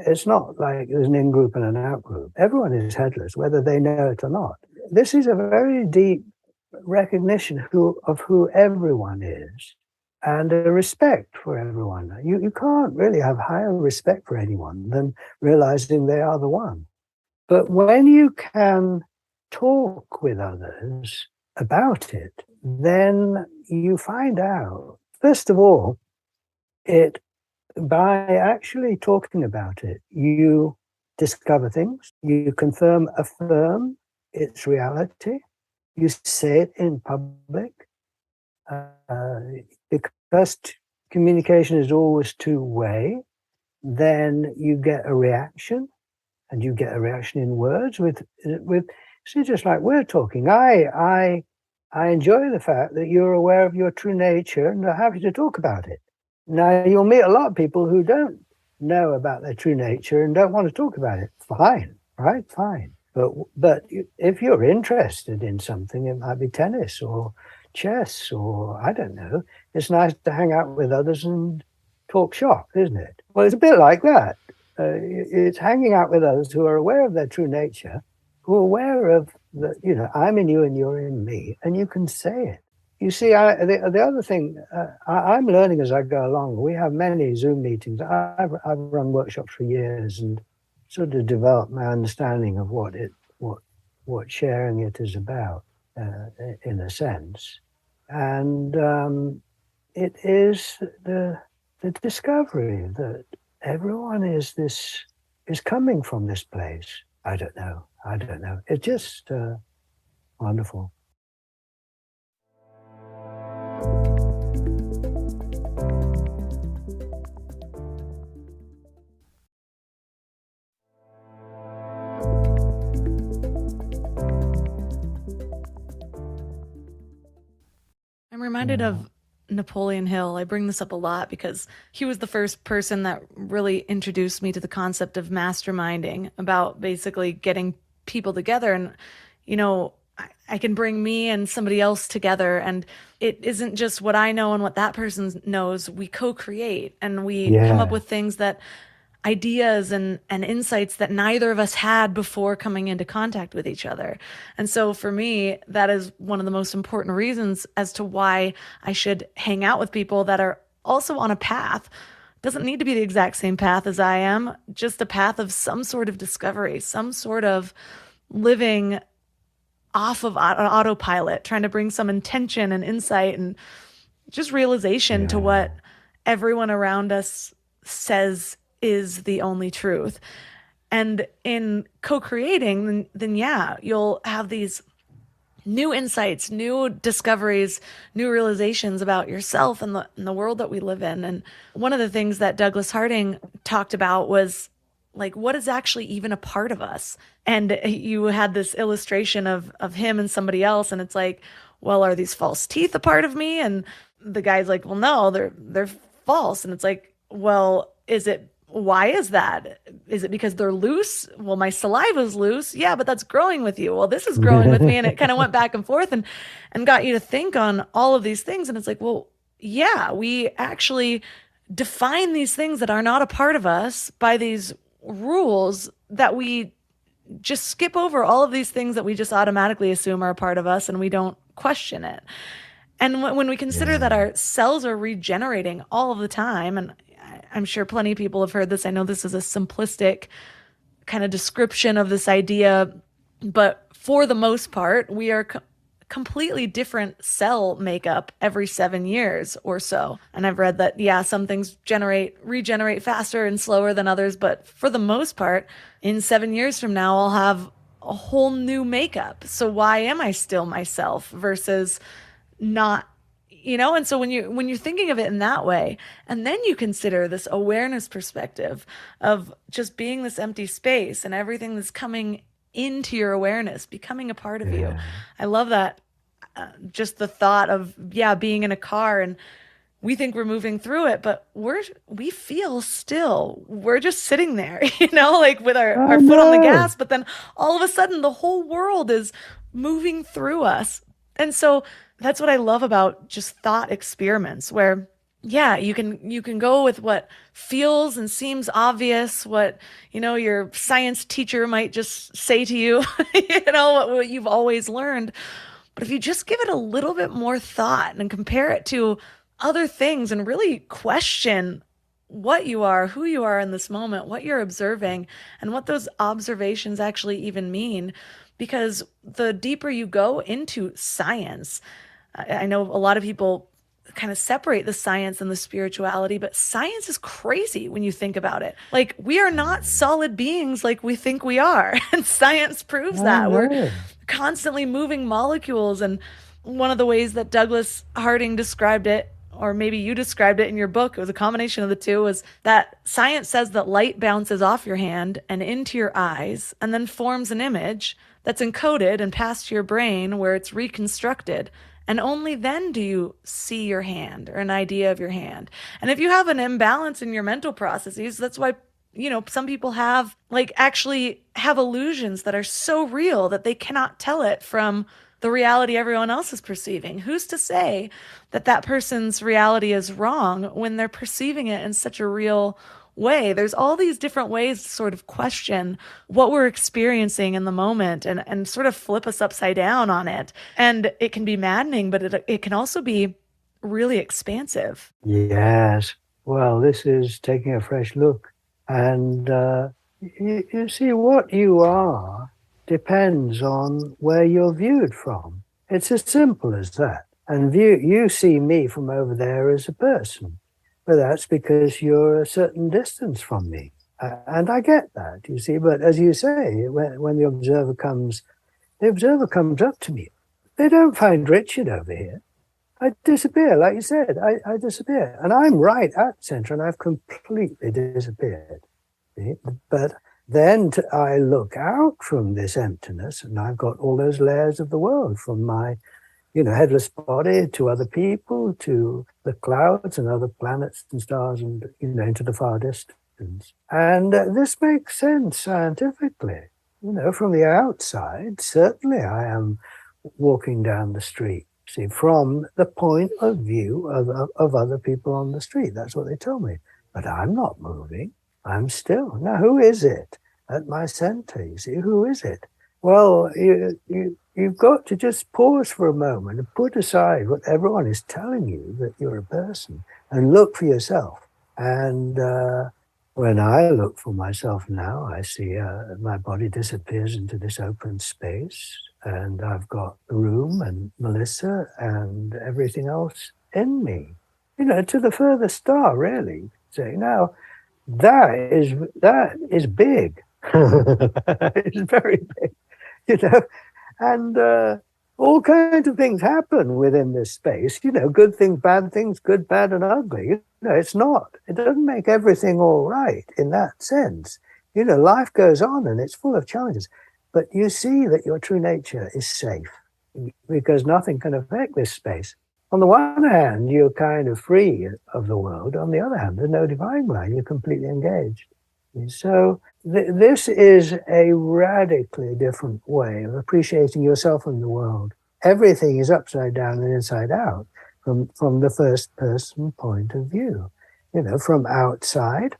it's not like there's an in-group and an out-group. Everyone is headless, whether they know it or not. This is a very deep recognition of who everyone is and a respect for everyone. You can't really have higher respect for anyone than realizing they are the one. But when you can talk with others about it, then you find out, first of all, by actually talking about it, you discover things, you affirm its reality, you say it in public, because communication is always two-way, then you get a reaction, and you get a reaction in words with see, just like we're talking. I enjoy the fact that you're aware of your true nature and are happy to talk about it. Now, you'll meet a lot of people who don't know about their true nature and don't want to talk about it. Fine, right? Fine. But if you're interested in something, it might be tennis or chess or I don't know. It's nice to hang out with others and talk shop, isn't it? Well, it's a bit like that. It's hanging out with others who are aware of their true nature, who are aware of that, I'm in you and you're in me, and you can say it. You see, the other thing, I'm learning as I go along. We have many Zoom meetings. I've run workshops for years and sort of developed my understanding of what sharing it is about, in a sense. And it is the discovery that everyone is coming from this place. I don't know. It's just wonderful. I'm reminded of Napoleon Hill. I bring this up a lot because he was the first person that really introduced me to the concept of masterminding, about basically getting people together. And, I can bring me and somebody else together, and it isn't just what I know and what that person knows. We co-create and we come up with things ideas and insights that neither of us had before coming into contact with each other. And so for me, that is one of the most important reasons as to why I should hang out with people that are also on a path. Doesn't need to be the exact same path as I am, just a path of some sort of discovery, some sort of living off of autopilot, trying to bring some intention and insight and just realization to what everyone around us says is the only truth. And in co-creating, then yeah, you'll have these new insights, new discoveries, new realizations about yourself and the world that we live in. And one of the things that Douglas Harding talked about was like, what is actually even a part of us? And you had this illustration of him and somebody else. And it's like, well, are these false teeth a part of me? And the guy's like, well, no, they're false. And it's like, well, why is that? Is it because they're loose? Well, my saliva's loose. Yeah, but that's growing with you. Well, this is growing with me. And it kind of went back and forth and got you to think on all of these things. And it's like, well, yeah, we actually define these things that are not a part of us by these rules that we just skip over all of these things that we just automatically assume are a part of us and we don't question it. And when we consider that our cells are regenerating all of the time, and I'm sure plenty of people have heard this. I know this is a simplistic kind of description of this idea, but for the most part, we are completely different cell makeup every 7 years or so. And I've read that, yeah, some things regenerate faster and slower than others, but for the most part, in 7 years from now, I'll have a whole new makeup. So why am I still myself versus not? And so when you're thinking of it in that way, and then you consider this awareness perspective of just being this empty space and everything that's coming into your awareness, becoming a part of you. I love that. Just the thought of, being in a car and we think we're moving through it, but we feel still. We're just sitting there, like with our foot on the gas, but then all of a sudden the whole world is moving through us. And so that's what I love about just thought experiments where, you can go with what feels and seems obvious, what, your science teacher might just say to you, what you've always learned. But if you just give it a little bit more thought and compare it to other things and really question what you are, who you are in this moment, what you're observing, and what those observations actually even mean. Because the deeper you go into science, I know a lot of people kind of separate the science and the spirituality, but science is crazy when you think about it. Like, we are not solid beings like we think we are. And science proves that. We're constantly moving molecules. And one of the ways that Douglas Harding described it, or maybe you described it in your book, it was a combination of the two, was that science says that light bounces off your hand and into your eyes and then forms an image that's encoded and passed to your brain where it's reconstructed. And only then do you see your hand or an idea of your hand. And if you have an imbalance in your mental processes, that's why, some people actually have illusions that are so real that they cannot tell it from the reality everyone else is perceiving. Who's to say that person's reality is wrong when they're perceiving it in such a real way? There's all these different ways to sort of question what we're experiencing in the moment and sort of flip us upside down on it. And it can be maddening, but it can also be really expansive. Yes. Well, this is taking a fresh look. And you see, what you are depends on where you're viewed from. It's as simple as that. And you see me from over there as a person. But that's because you're a certain distance from me. And I get that, you see. But as you say, when the observer comes up to me. They don't find Richard over here. I disappear, like you said. I disappear. And I'm right at the center, and I've completely disappeared. See? But then I look out from this emptiness, and I've got all those layers of the world, from my headless body to other people, to the clouds and other planets and stars, and, into the far distance. And this makes sense scientifically. From the outside, certainly I am walking down the street, see, from the point of view of other people on the street. That's what they tell me. But I'm not moving. I'm still. Now, who is it at my center? You see, who is it? Well, you've got to just pause for a moment and put aside what everyone is telling you, that you're a person, and look for yourself. And when I look for myself now, I see my body disappears into this open space, and I've got the room and Melissa and everything else in me. To the furthest star, really. So now that is big. It's very big, and all kinds of things happen within this space. Good things, bad things, good, bad, and ugly. It doesn't make everything all right in that sense. Life goes on and it's full of challenges, but you see that your true nature is safe because nothing can affect this space. On the one hand, you're kind of free of the world. On the other hand, there's no divine mind. You're completely engaged. So this is a radically different way of appreciating yourself and the world. Everything is upside down and inside out from the first person point of view. From outside,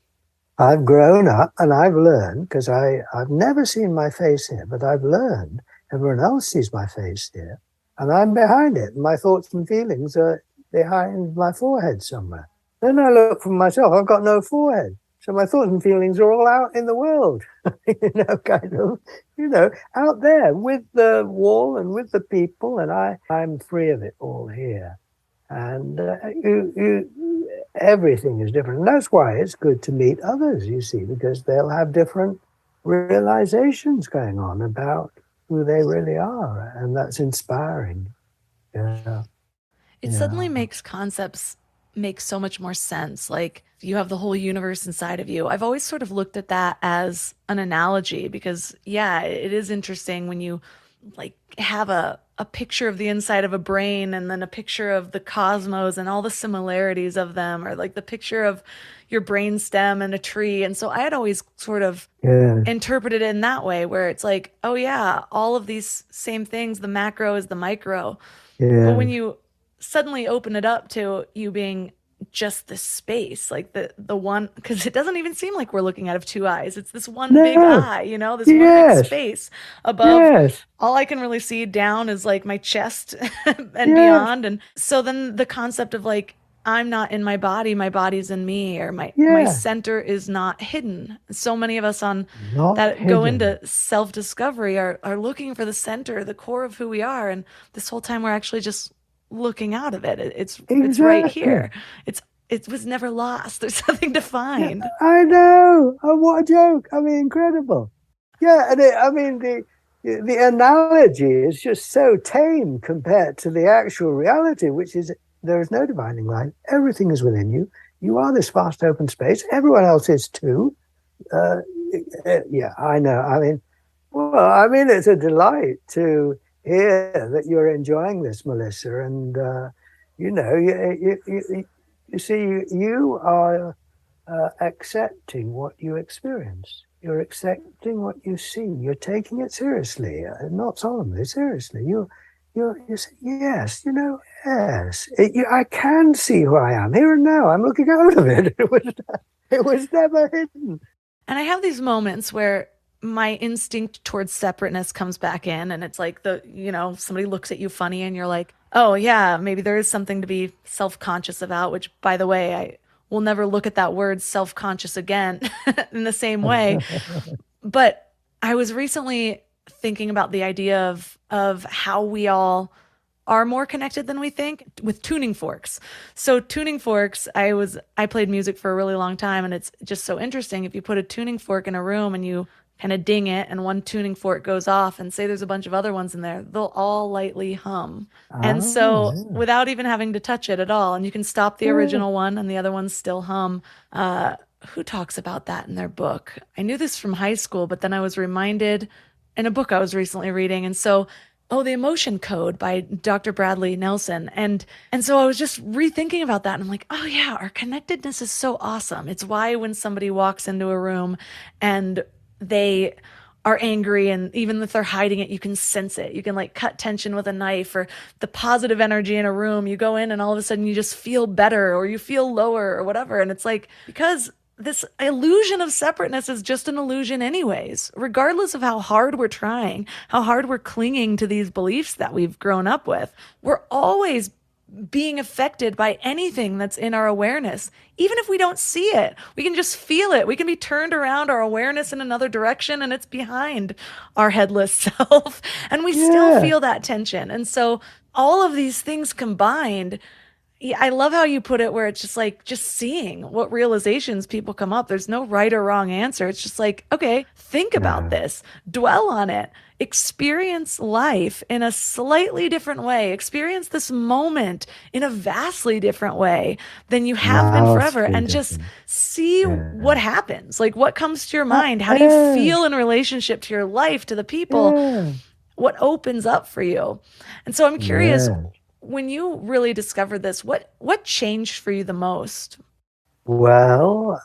I've grown up and I've learned, because I've never seen my face here, but I've learned everyone else sees my face here, and I'm behind it. My thoughts and feelings are behind my forehead somewhere. Then I look for myself, I've got no forehead. So my thoughts and feelings are all out in the world, out there with the wall and with the people, and I'm free of it all here. And everything is different. And that's why it's good to meet others, you see, because they'll have different realizations going on about who they really are. And that's inspiring. Yeah. It suddenly makes concepts make so much more sense. Like, you have the whole universe inside of you. I've always sort of looked at that as an analogy because, it is interesting when you like have a picture of the inside of a brain and then a picture of the cosmos and all the similarities of them, or like the picture of your brain stem and a tree. And so I had always sort of interpreted it in that way, where it's like, oh yeah, all of these same things, the macro is the micro. But when you suddenly open it up to you being just this space, like the one, because it doesn't even seem like we're looking out of two eyes. It's this one big eye, this one big space above. All I can really see down is like my chest and beyond. And so then the concept of like, I'm not in my body's in me, or my center is not hidden. So many of us go into self-discovery are looking for the center, the core of who we are. And this whole time we're actually just looking out of it. It's right here. It was never lost. There's nothing to find. I know. Oh, what a joke. I mean, incredible. Yeah, and the analogy is just so tame compared to the actual reality, which is there is no dividing line. Everything is within you. You are this vast open space. Everyone else is too. I know. It's a delight to hear that you're enjoying this, Melissa, and you see, you are accepting what you experience. You're accepting what you see. You're taking it seriously, not solemnly, seriously. You say, yes, yes. I can see who I am here and now. I'm looking out of it. It was never hidden. And I have these moments where my instinct towards separateness comes back in, and it's like somebody looks at you funny and you're like, oh yeah, maybe there is something to be self-conscious about, which, by the way, I will never look at that word self-conscious again in the same way. But I was recently thinking about the idea of how we all are more connected than we think with tuning forks. So tuning forks, I played music for a really long time, and it's just so interesting. If you put a tuning fork in a room and you kind of ding it, and one tuning fork goes off, and say there's a bunch of other ones in there, they'll all lightly hum. And so without even having to touch it at all, and you can stop the original one and the other ones still hum. Who talks about that in their book? I knew this from high school, but then I was reminded in a book I was recently reading. And so, The Emotion Code by Dr. Bradley Nelson. And so I was just rethinking about that. And I'm like, oh yeah, our connectedness is so awesome. It's why when somebody walks into a room and they are angry, and even if they're hiding it, you can sense it. You can like cut tension with a knife, or the positive energy in a room. You go in and all of a sudden you just feel better, or you feel lower, or whatever. And it's like, because this illusion of separateness is just an illusion anyways, regardless of how hard we're trying, how hard we're clinging to these beliefs that we've grown up with. We're always being affected by anything that's in our awareness. Even if we don't see it, we can just feel it. We can be turned around our awareness in another direction and it's behind our headless self. And we still Yeah. feel that tension. And so all of these things combined, yeah, I love how you put it where it's just like just seeing what realizations people come up. There's no right or wrong answer. It's just like, okay, think about this, dwell on it, experience life in a slightly different way, experience this moment in a vastly different way than you have been forever, Vastly and just different. see what Yeah. happens. Like what comes to your mind? How do you Yeah. feel in relationship to your life, to the people? Yeah. What opens up for you? And so I'm curious, Yeah. when you really discovered this, what changed for you the most? Well,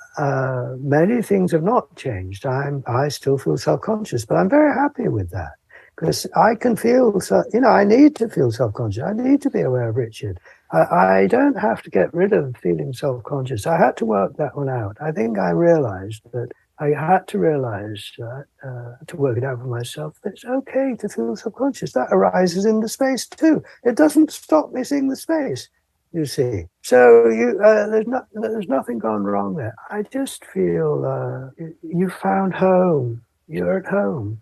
many things have not changed. I still feel self-conscious, but I'm very happy with that because I can feel, I need to feel self-conscious. I need to be aware of Richard. I don't have to get rid of feeling self-conscious. I had to work that one out. I think I realized that I had to realize to work it out for myself that it's okay to feel self-conscious. That arises in the space too. It doesn't stop me seeing the space. You see, so there's nothing gone wrong there. I just feel you found home. You're at home.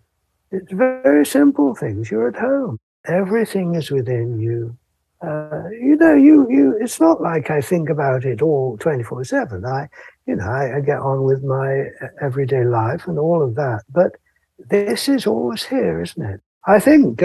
It's very simple things. You're at home. Everything is within you. You. It's not like I think about it all 24/7. I get on with my everyday life and all of that. But this is always here, isn't it? I think.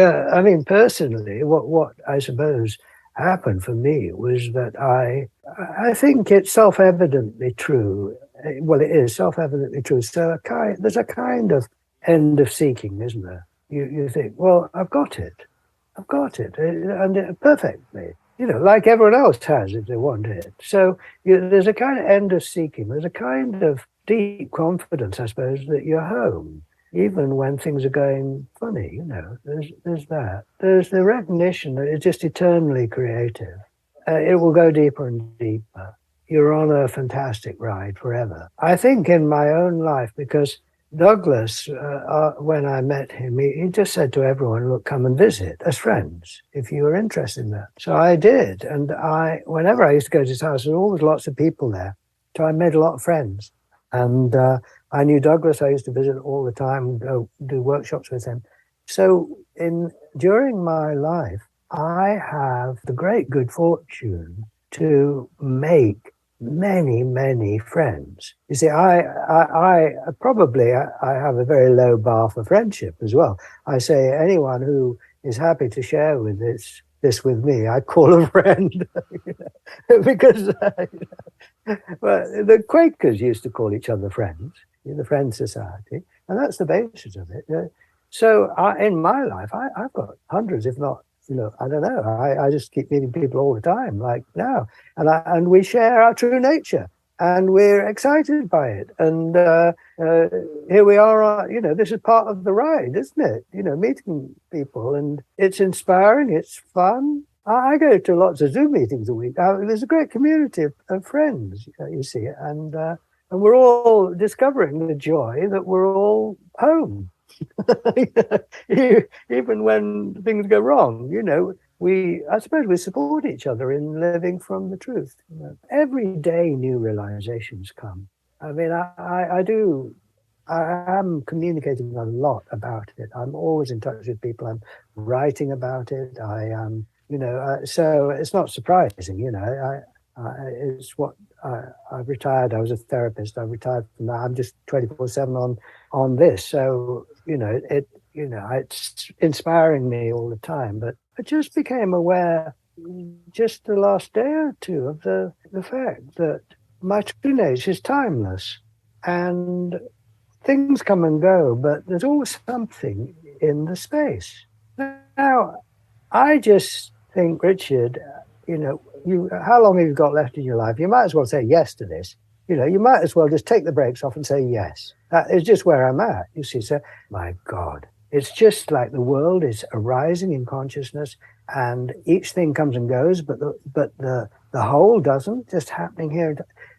Personally, what I suppose happened for me was that I think it's self-evidently true. Well, it is self-evidently true. So there's a kind of end of seeking, isn't there? You think, well, I've got it, and perfectly, like everyone else has if they want it. So there's a kind of end of seeking. There's a kind of deep confidence, I suppose, that you're home. Even when things are going funny, there's that. There's the recognition that it's just eternally creative. It will go deeper and deeper. You're on a fantastic ride forever. I think in my own life, because Douglas, when I met him, he just said to everyone, look, come and visit as friends, if you were interested in that. So I did. And whenever I used to go to his house, there were always lots of people there. So I made a lot of friends. And I knew Douglas. I used to visit all the time, go do workshops with him. So during my life, I have the great good fortune to make many, many friends. You see, I have a very low bar for friendship as well. I say anyone who is happy to share with this with me, I call a friend. Because well, the Quakers used to call each other friends, the Friend Society, and that's the basis of it. So in my life, I've got hundreds, if not, I don't know. I just keep meeting people all the time, like now, and we share our true nature, and we're excited by it. And here we are. This is part of the ride, isn't it? Meeting people, and it's inspiring. It's fun. I go to lots of Zoom meetings a week. There's a great community of friends, you see, and we're all discovering the joy that we're all home. Even when things go wrong, I suppose we support each other in living from the truth. Every day new realizations come. I mean, I am communicating a lot about it. I'm always in touch with people. I'm writing about it. I am, so it's not surprising, it's what I've retired. I was a therapist. I retired from that. I'm just 24/7 on this. So, it's inspiring me all the time. But I just became aware just the last day or two of the fact that my true nature is timeless and things come and go, but there's always something in the space. Now, I just think, Richard, how long have you got left in your life? You might as well say yes to this. You might as well just take the brakes off and say yes. That is just where I'm at, you see. So, my God, it's just like the world is arising in consciousness and each thing comes and goes, but the whole doesn't, just happening here.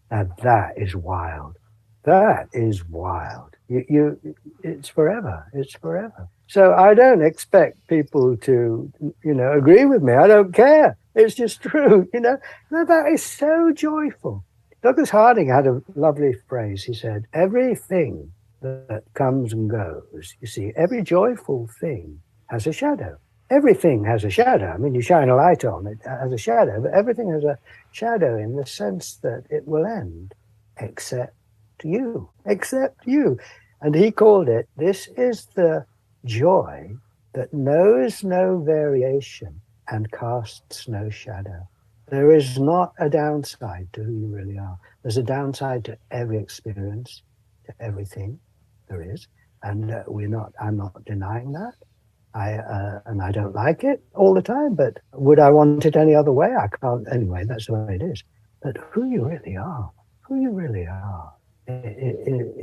Now, that is wild. That is wild. It's forever. It's forever. So I don't expect people to, agree with me. I don't care. It's just true, you know. And that is so joyful. Douglas Harding had a lovely phrase. He said, everything that comes and goes, you see, every joyful thing has a shadow. Everything has a shadow. I mean, you shine a light on it, has a shadow, but everything has a shadow in the sense that it will end, except you. And he called it, this is the joy that knows no variation and casts no shadow. There is not a downside to who you really are. There's a downside to every experience, to everything there is. And I'm not denying that. And I don't like it all the time, but would I want it any other way? I can't. Anyway, that's the way it is. But who you really are,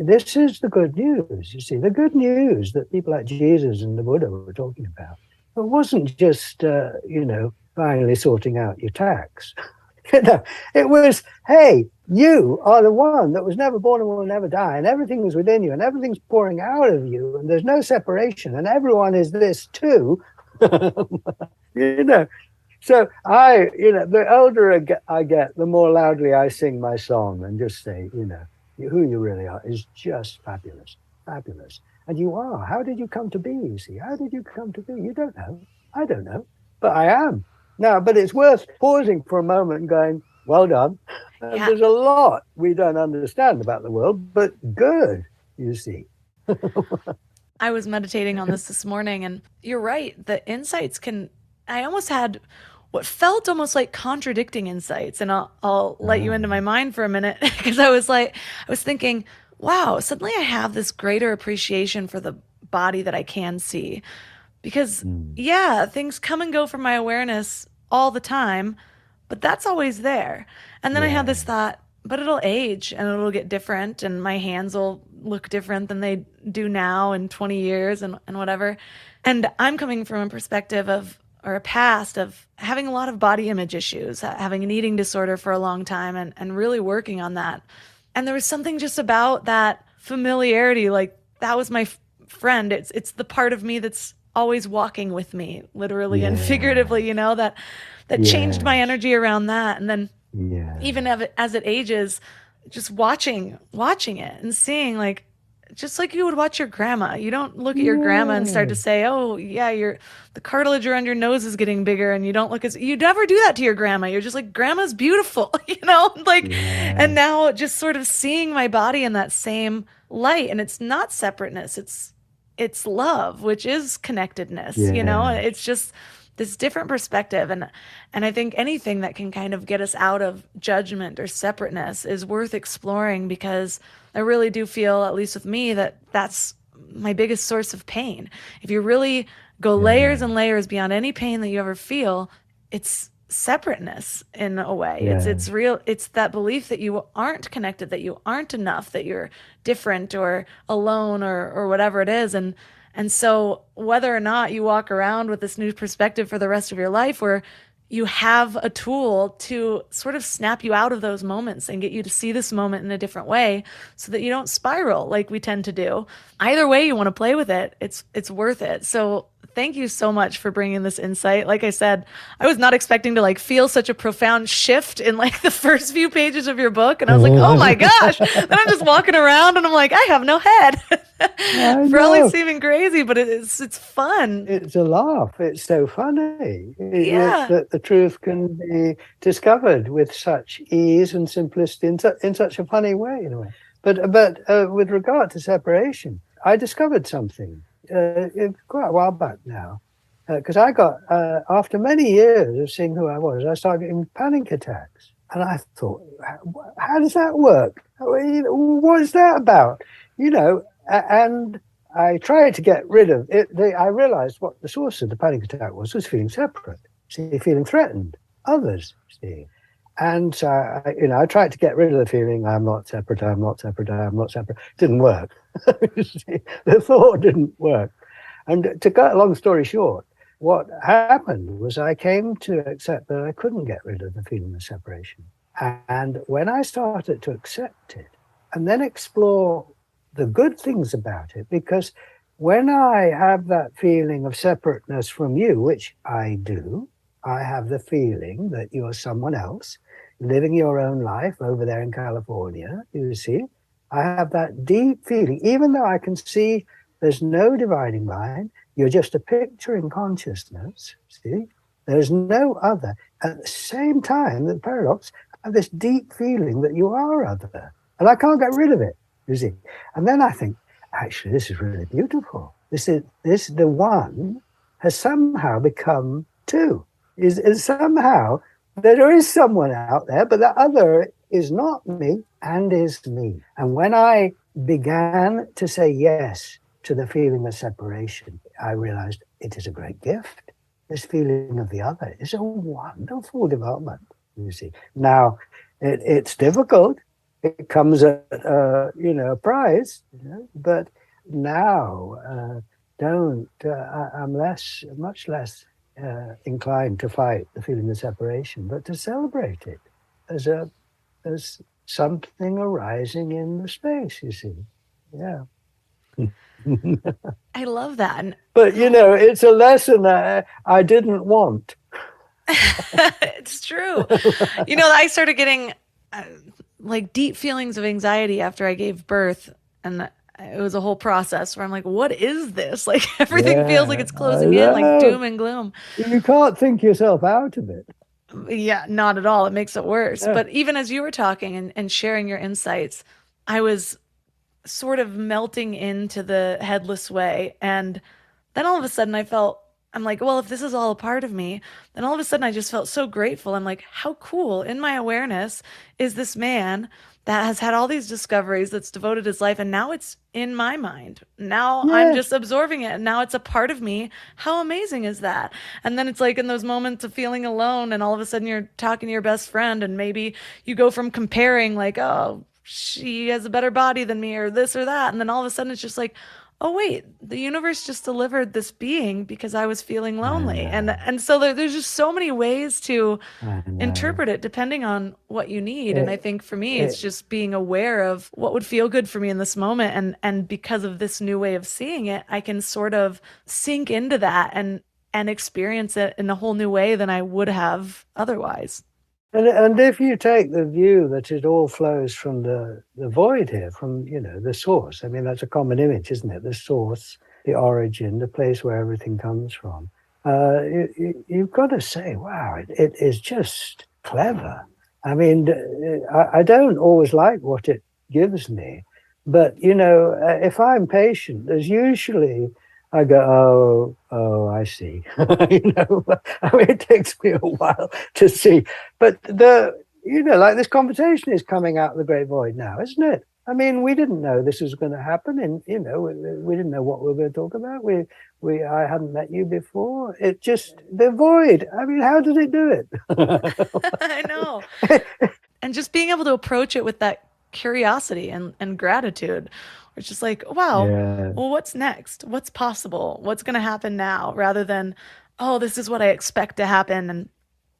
this is the good news. You see, the good news that people like Jesus and the Buddha were talking about. It wasn't just, finally sorting out your tax. It was, hey, you are the one that was never born and will never die, and everything is within you, and everything's pouring out of you, and there's no separation, and everyone is this too. So the older I get, the more loudly I sing my song and just say, who you really are is just fabulous. And you are. How did you come to be, you see? How did you come to be? You don't know. I don't know. But I am. Now, but it's worth pausing for a moment and going, well done. And there's a lot we don't understand about the world, but good, you see. I was meditating on this morning, and you're right. The insights I almost had what felt almost like contradicting insights. And I'll let you into my mind for a minute, because I was thinking, wow, suddenly I have this greater appreciation for the body that I can see. Because, things come and go from my awareness all the time, but that's always there. And then I had this thought, but it'll age and it'll get different, and my hands will look different than they do now in 20 years and whatever. And I'm coming from a perspective or a past of having a lot of body image issues, having an eating disorder for a long time, and really working on that. And there was something just about that familiarity, like that was my friend. It's the part of me that's always walking with me, literally and figuratively, that changed my energy around that. And then even as it ages, just watching it and seeing, like, just like you would watch your grandma. You don't look at your grandma and start to say, oh yeah, the cartilage around your nose is getting bigger, and you never do that to your grandma. You're just like, grandma's beautiful, and now just sort of seeing my body in that same light. And it's not separateness. It's love, which is connectedness, it's just this different perspective. And I think anything that can kind of get us out of judgment or separateness is worth exploring, because I really do feel, at least with me, that that's my biggest source of pain. If you really go layers and layers beyond any pain that you ever feel, it's separateness in a way. It's real. It's that belief that you aren't connected, that you aren't enough, that you're different or alone or whatever it is. And so whether or not you walk around with this new perspective for the rest of your life, where you have a tool to sort of snap you out of those moments and get you to see this moment in a different way, so that you don't spiral like we tend to do. Either way you want to play with it, it's worth it. So thank you so much for bringing this insight. Like I said, I was not expecting to feel such a profound shift in the first few pages of your book. And I was like, oh my gosh. Then I'm just walking around and I'm like, I have no head. Probably seeming crazy, but it's fun. It's a laugh. It's so funny. That the truth can be discovered with such ease and simplicity in such a funny way, in a way. But with regard to separation, I discovered something quite a while back now, because I got, after many years of seeing who I was, I started getting panic attacks. And I thought, how does that work? What is that about? And I tried to get rid of it. I realized what the source of the panic attack was feeling separate, feeling threatened, others, see. And so, I tried to get rid of the feeling, I'm not separate. Didn't work. The thought didn't work. And to cut a long story short, what happened was I came to accept that I couldn't get rid of the feeling of separation. And when I started to accept it and then explore the good things about it, because when I have that feeling of separateness from you, which I do, I have the feeling that you're someone else living your own life over there in California, you see. I have that deep feeling, even though I can see there's no dividing line, you're just a picture in consciousness, see? There's no other. At the same time, the paradox, I have this deep feeling that you are other. And I can't get rid of it, you see. And then I think, actually, this is really beautiful. The one has somehow become two. Is somehow there is someone out there, but the other is not me and is me. And when I began to say yes to the feeling of separation, I realized it is a great gift. This feeling of the other is a wonderful development, you see. Now, it's difficult. It comes at, a price, but now I'm much less inclined to fight the feeling of separation, but to celebrate it as something arising in the space, you see. Yeah. I love that. But, it's a lesson that I didn't want. It's true. I started getting like deep feelings of anxiety after I gave birth, and it was a whole process where I'm like, what is this? Like everything feels like it's closing in, like doom and gloom. You can't think yourself out of it. Yeah, not at all. It makes it worse. Yeah. But even as you were talking and sharing your insights, I was sort of melting into the Headless Way. And then all of a sudden I'm like, well, if this is all a part of me, then all of a sudden I just felt so grateful. I'm like, how cool in my awareness is this man that has had all these discoveries, that's devoted his life, and now it's in my mind. Now I'm just absorbing it, and now it's a part of me. How amazing is that? And then it's like in those moments of feeling alone, and all of a sudden you're talking to your best friend, and maybe you go from comparing like, oh, she has a better body than me, or this or that, and then all of a sudden it's just like, oh wait, the universe just delivered this being because I was feeling lonely. And so there's just so many ways to interpret it depending on what you need. And I think for me, it's just being aware of what would feel good for me in this moment. And because of this new way of seeing it, I can sort of sink into that and experience it in a whole new way than I would have otherwise. And if you take the view that it all flows from the void here, from, the source, I mean, that's a common image, isn't it? The source, the origin, the place where everything comes from. You've got to say, wow, it is just clever. I mean, I don't always like what it gives me, but, if I'm patient, there's usually... I go, oh, I see. I mean, it takes me a while to see. But like this conversation is coming out of the great void now, isn't it? I mean, we didn't know this was going to happen, and we didn't know what we were going to talk about. I hadn't met you before. It just the void. I mean, how did it do it? I know. And just being able to approach it with that curiosity and gratitude. It's just like, wow, well, what's next? What's possible? What's going to happen now? Rather than, oh, this is what I expect to happen, and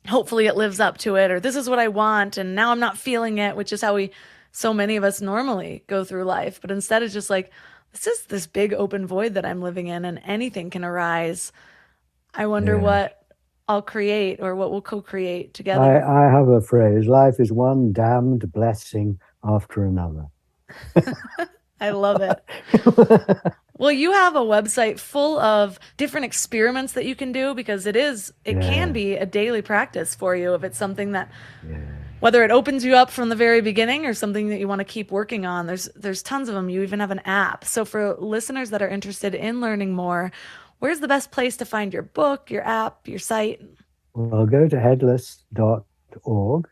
hopefully it lives up to it, or this is what I want, and now I'm not feeling it, which is how so many of us normally go through life. But instead it's just like, this is this big open void that I'm living in, and anything can arise. I wonder what I'll create, or what we'll co-create together. I have a phrase, life is one damned blessing after another. I love it. Well, you have a website full of different experiments that you can do, because it can be a daily practice for you if it's something that, whether it opens you up from the very beginning or something that you want to keep working on. There's tons of them. You even have an app. So for listeners that are interested in learning more, where's the best place to find your book, your app, your site? Well, go to headless.org.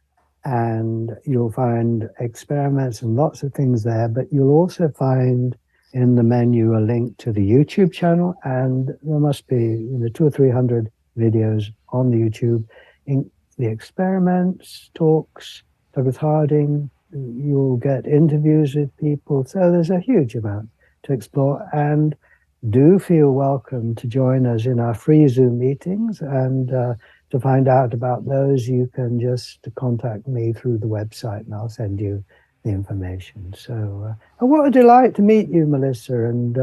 And you'll find experiments and lots of things there, but you'll also find in the menu a link to the YouTube channel, and there must be 200 or 300 videos on the YouTube in the experiments, talks, Douglas Harding. You'll get interviews with people, so there's a huge amount to explore. And do feel welcome to join us in our free Zoom meetings, and to find out about those, you can just contact me through the website, and I'll send you the information. So, what a delight to meet you, Melissa, and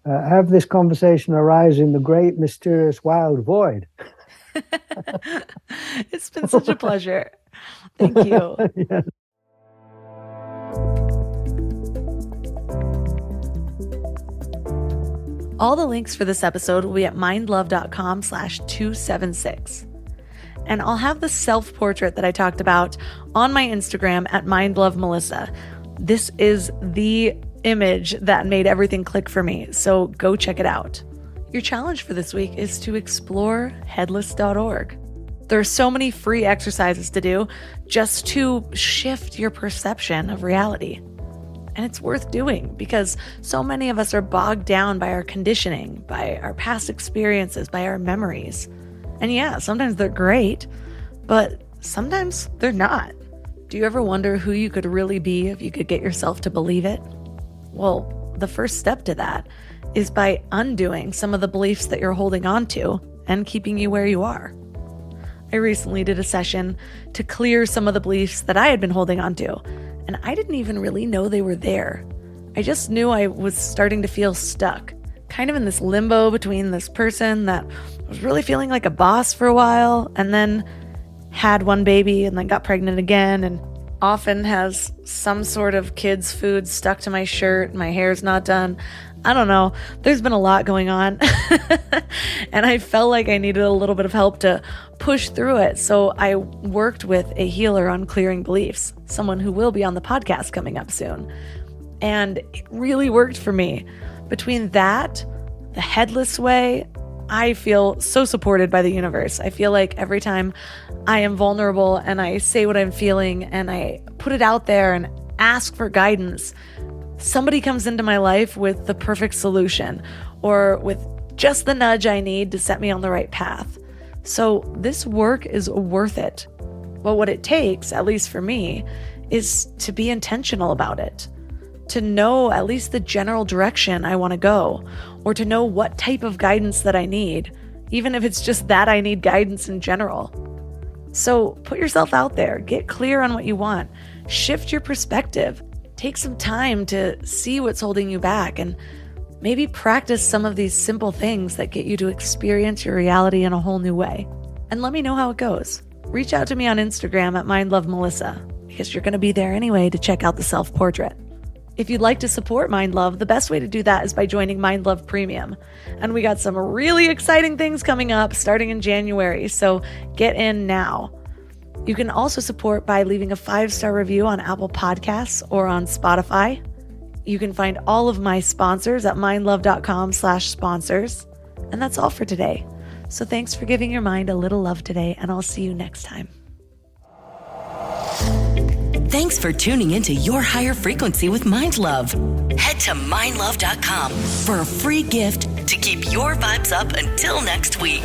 have this conversation arise in the great, mysterious, wild void. It's been such a pleasure. Thank you. Yeah. All the links for this episode will be at mindlove.com/276. And I'll have the self-portrait that I talked about on my Instagram at mindlovemelissa. This is the image that made everything click for me, so go check it out. Your challenge for this week is to explore headless.org. There are so many free exercises to do just to shift your perception of reality. And it's worth doing because so many of us are bogged down by our conditioning, by our past experiences, by our memories. And yeah, sometimes they're great, but sometimes they're not. Do you ever wonder who you could really be if you could get yourself to believe it? Well, the first step to that is by undoing some of the beliefs that you're holding on to and keeping you where you are. I recently did a session to clear some of the beliefs that I had been holding on to, and I didn't even really know they were there. I just knew I was starting to feel stuck, kind of in this limbo between this person that was really feeling like a boss for a while, and then had one baby and then got pregnant again, and often has some sort of kid's food stuck to my shirt, my hair's not done. I don't know. There's been a lot going on. And I felt like I needed a little bit of help to push through it. So I worked with a healer on clearing beliefs, someone who will be on the podcast coming up soon. And it really worked for me. Between that, the Headless Way, I feel so supported by the universe. I feel like every time I am vulnerable and I say what I'm feeling and I put it out there and ask for guidance, somebody comes into my life with the perfect solution or with just the nudge I need to set me on the right path. So this work is worth it. But what it takes, at least for me, is to be intentional about it, to know at least the general direction I want to go, or to know what type of guidance that I need, even if it's just that I need guidance in general. So put yourself out there, get clear on what you want, shift your perspective, take some time to see what's holding you back, and maybe practice some of these simple things that get you to experience your reality in a whole new way. And let me know how it goes. Reach out to me on Instagram at mindlovemelissa, because you're going to be there anyway to check out the self-portrait. If you'd like to support Mind Love, the best way to do that is by joining Mind Love Premium. And we got some really exciting things coming up starting in January, so get in now. You can also support by leaving a 5-star review on Apple Podcasts or on Spotify. You can find all of my sponsors at mindlove.com/sponsors. And that's all for today. So thanks for giving your mind a little love today, and I'll see you next time. Thanks for tuning into Your Higher Frequency with Mind Love. Head to mindlove.com for a free gift to keep your vibes up until next week.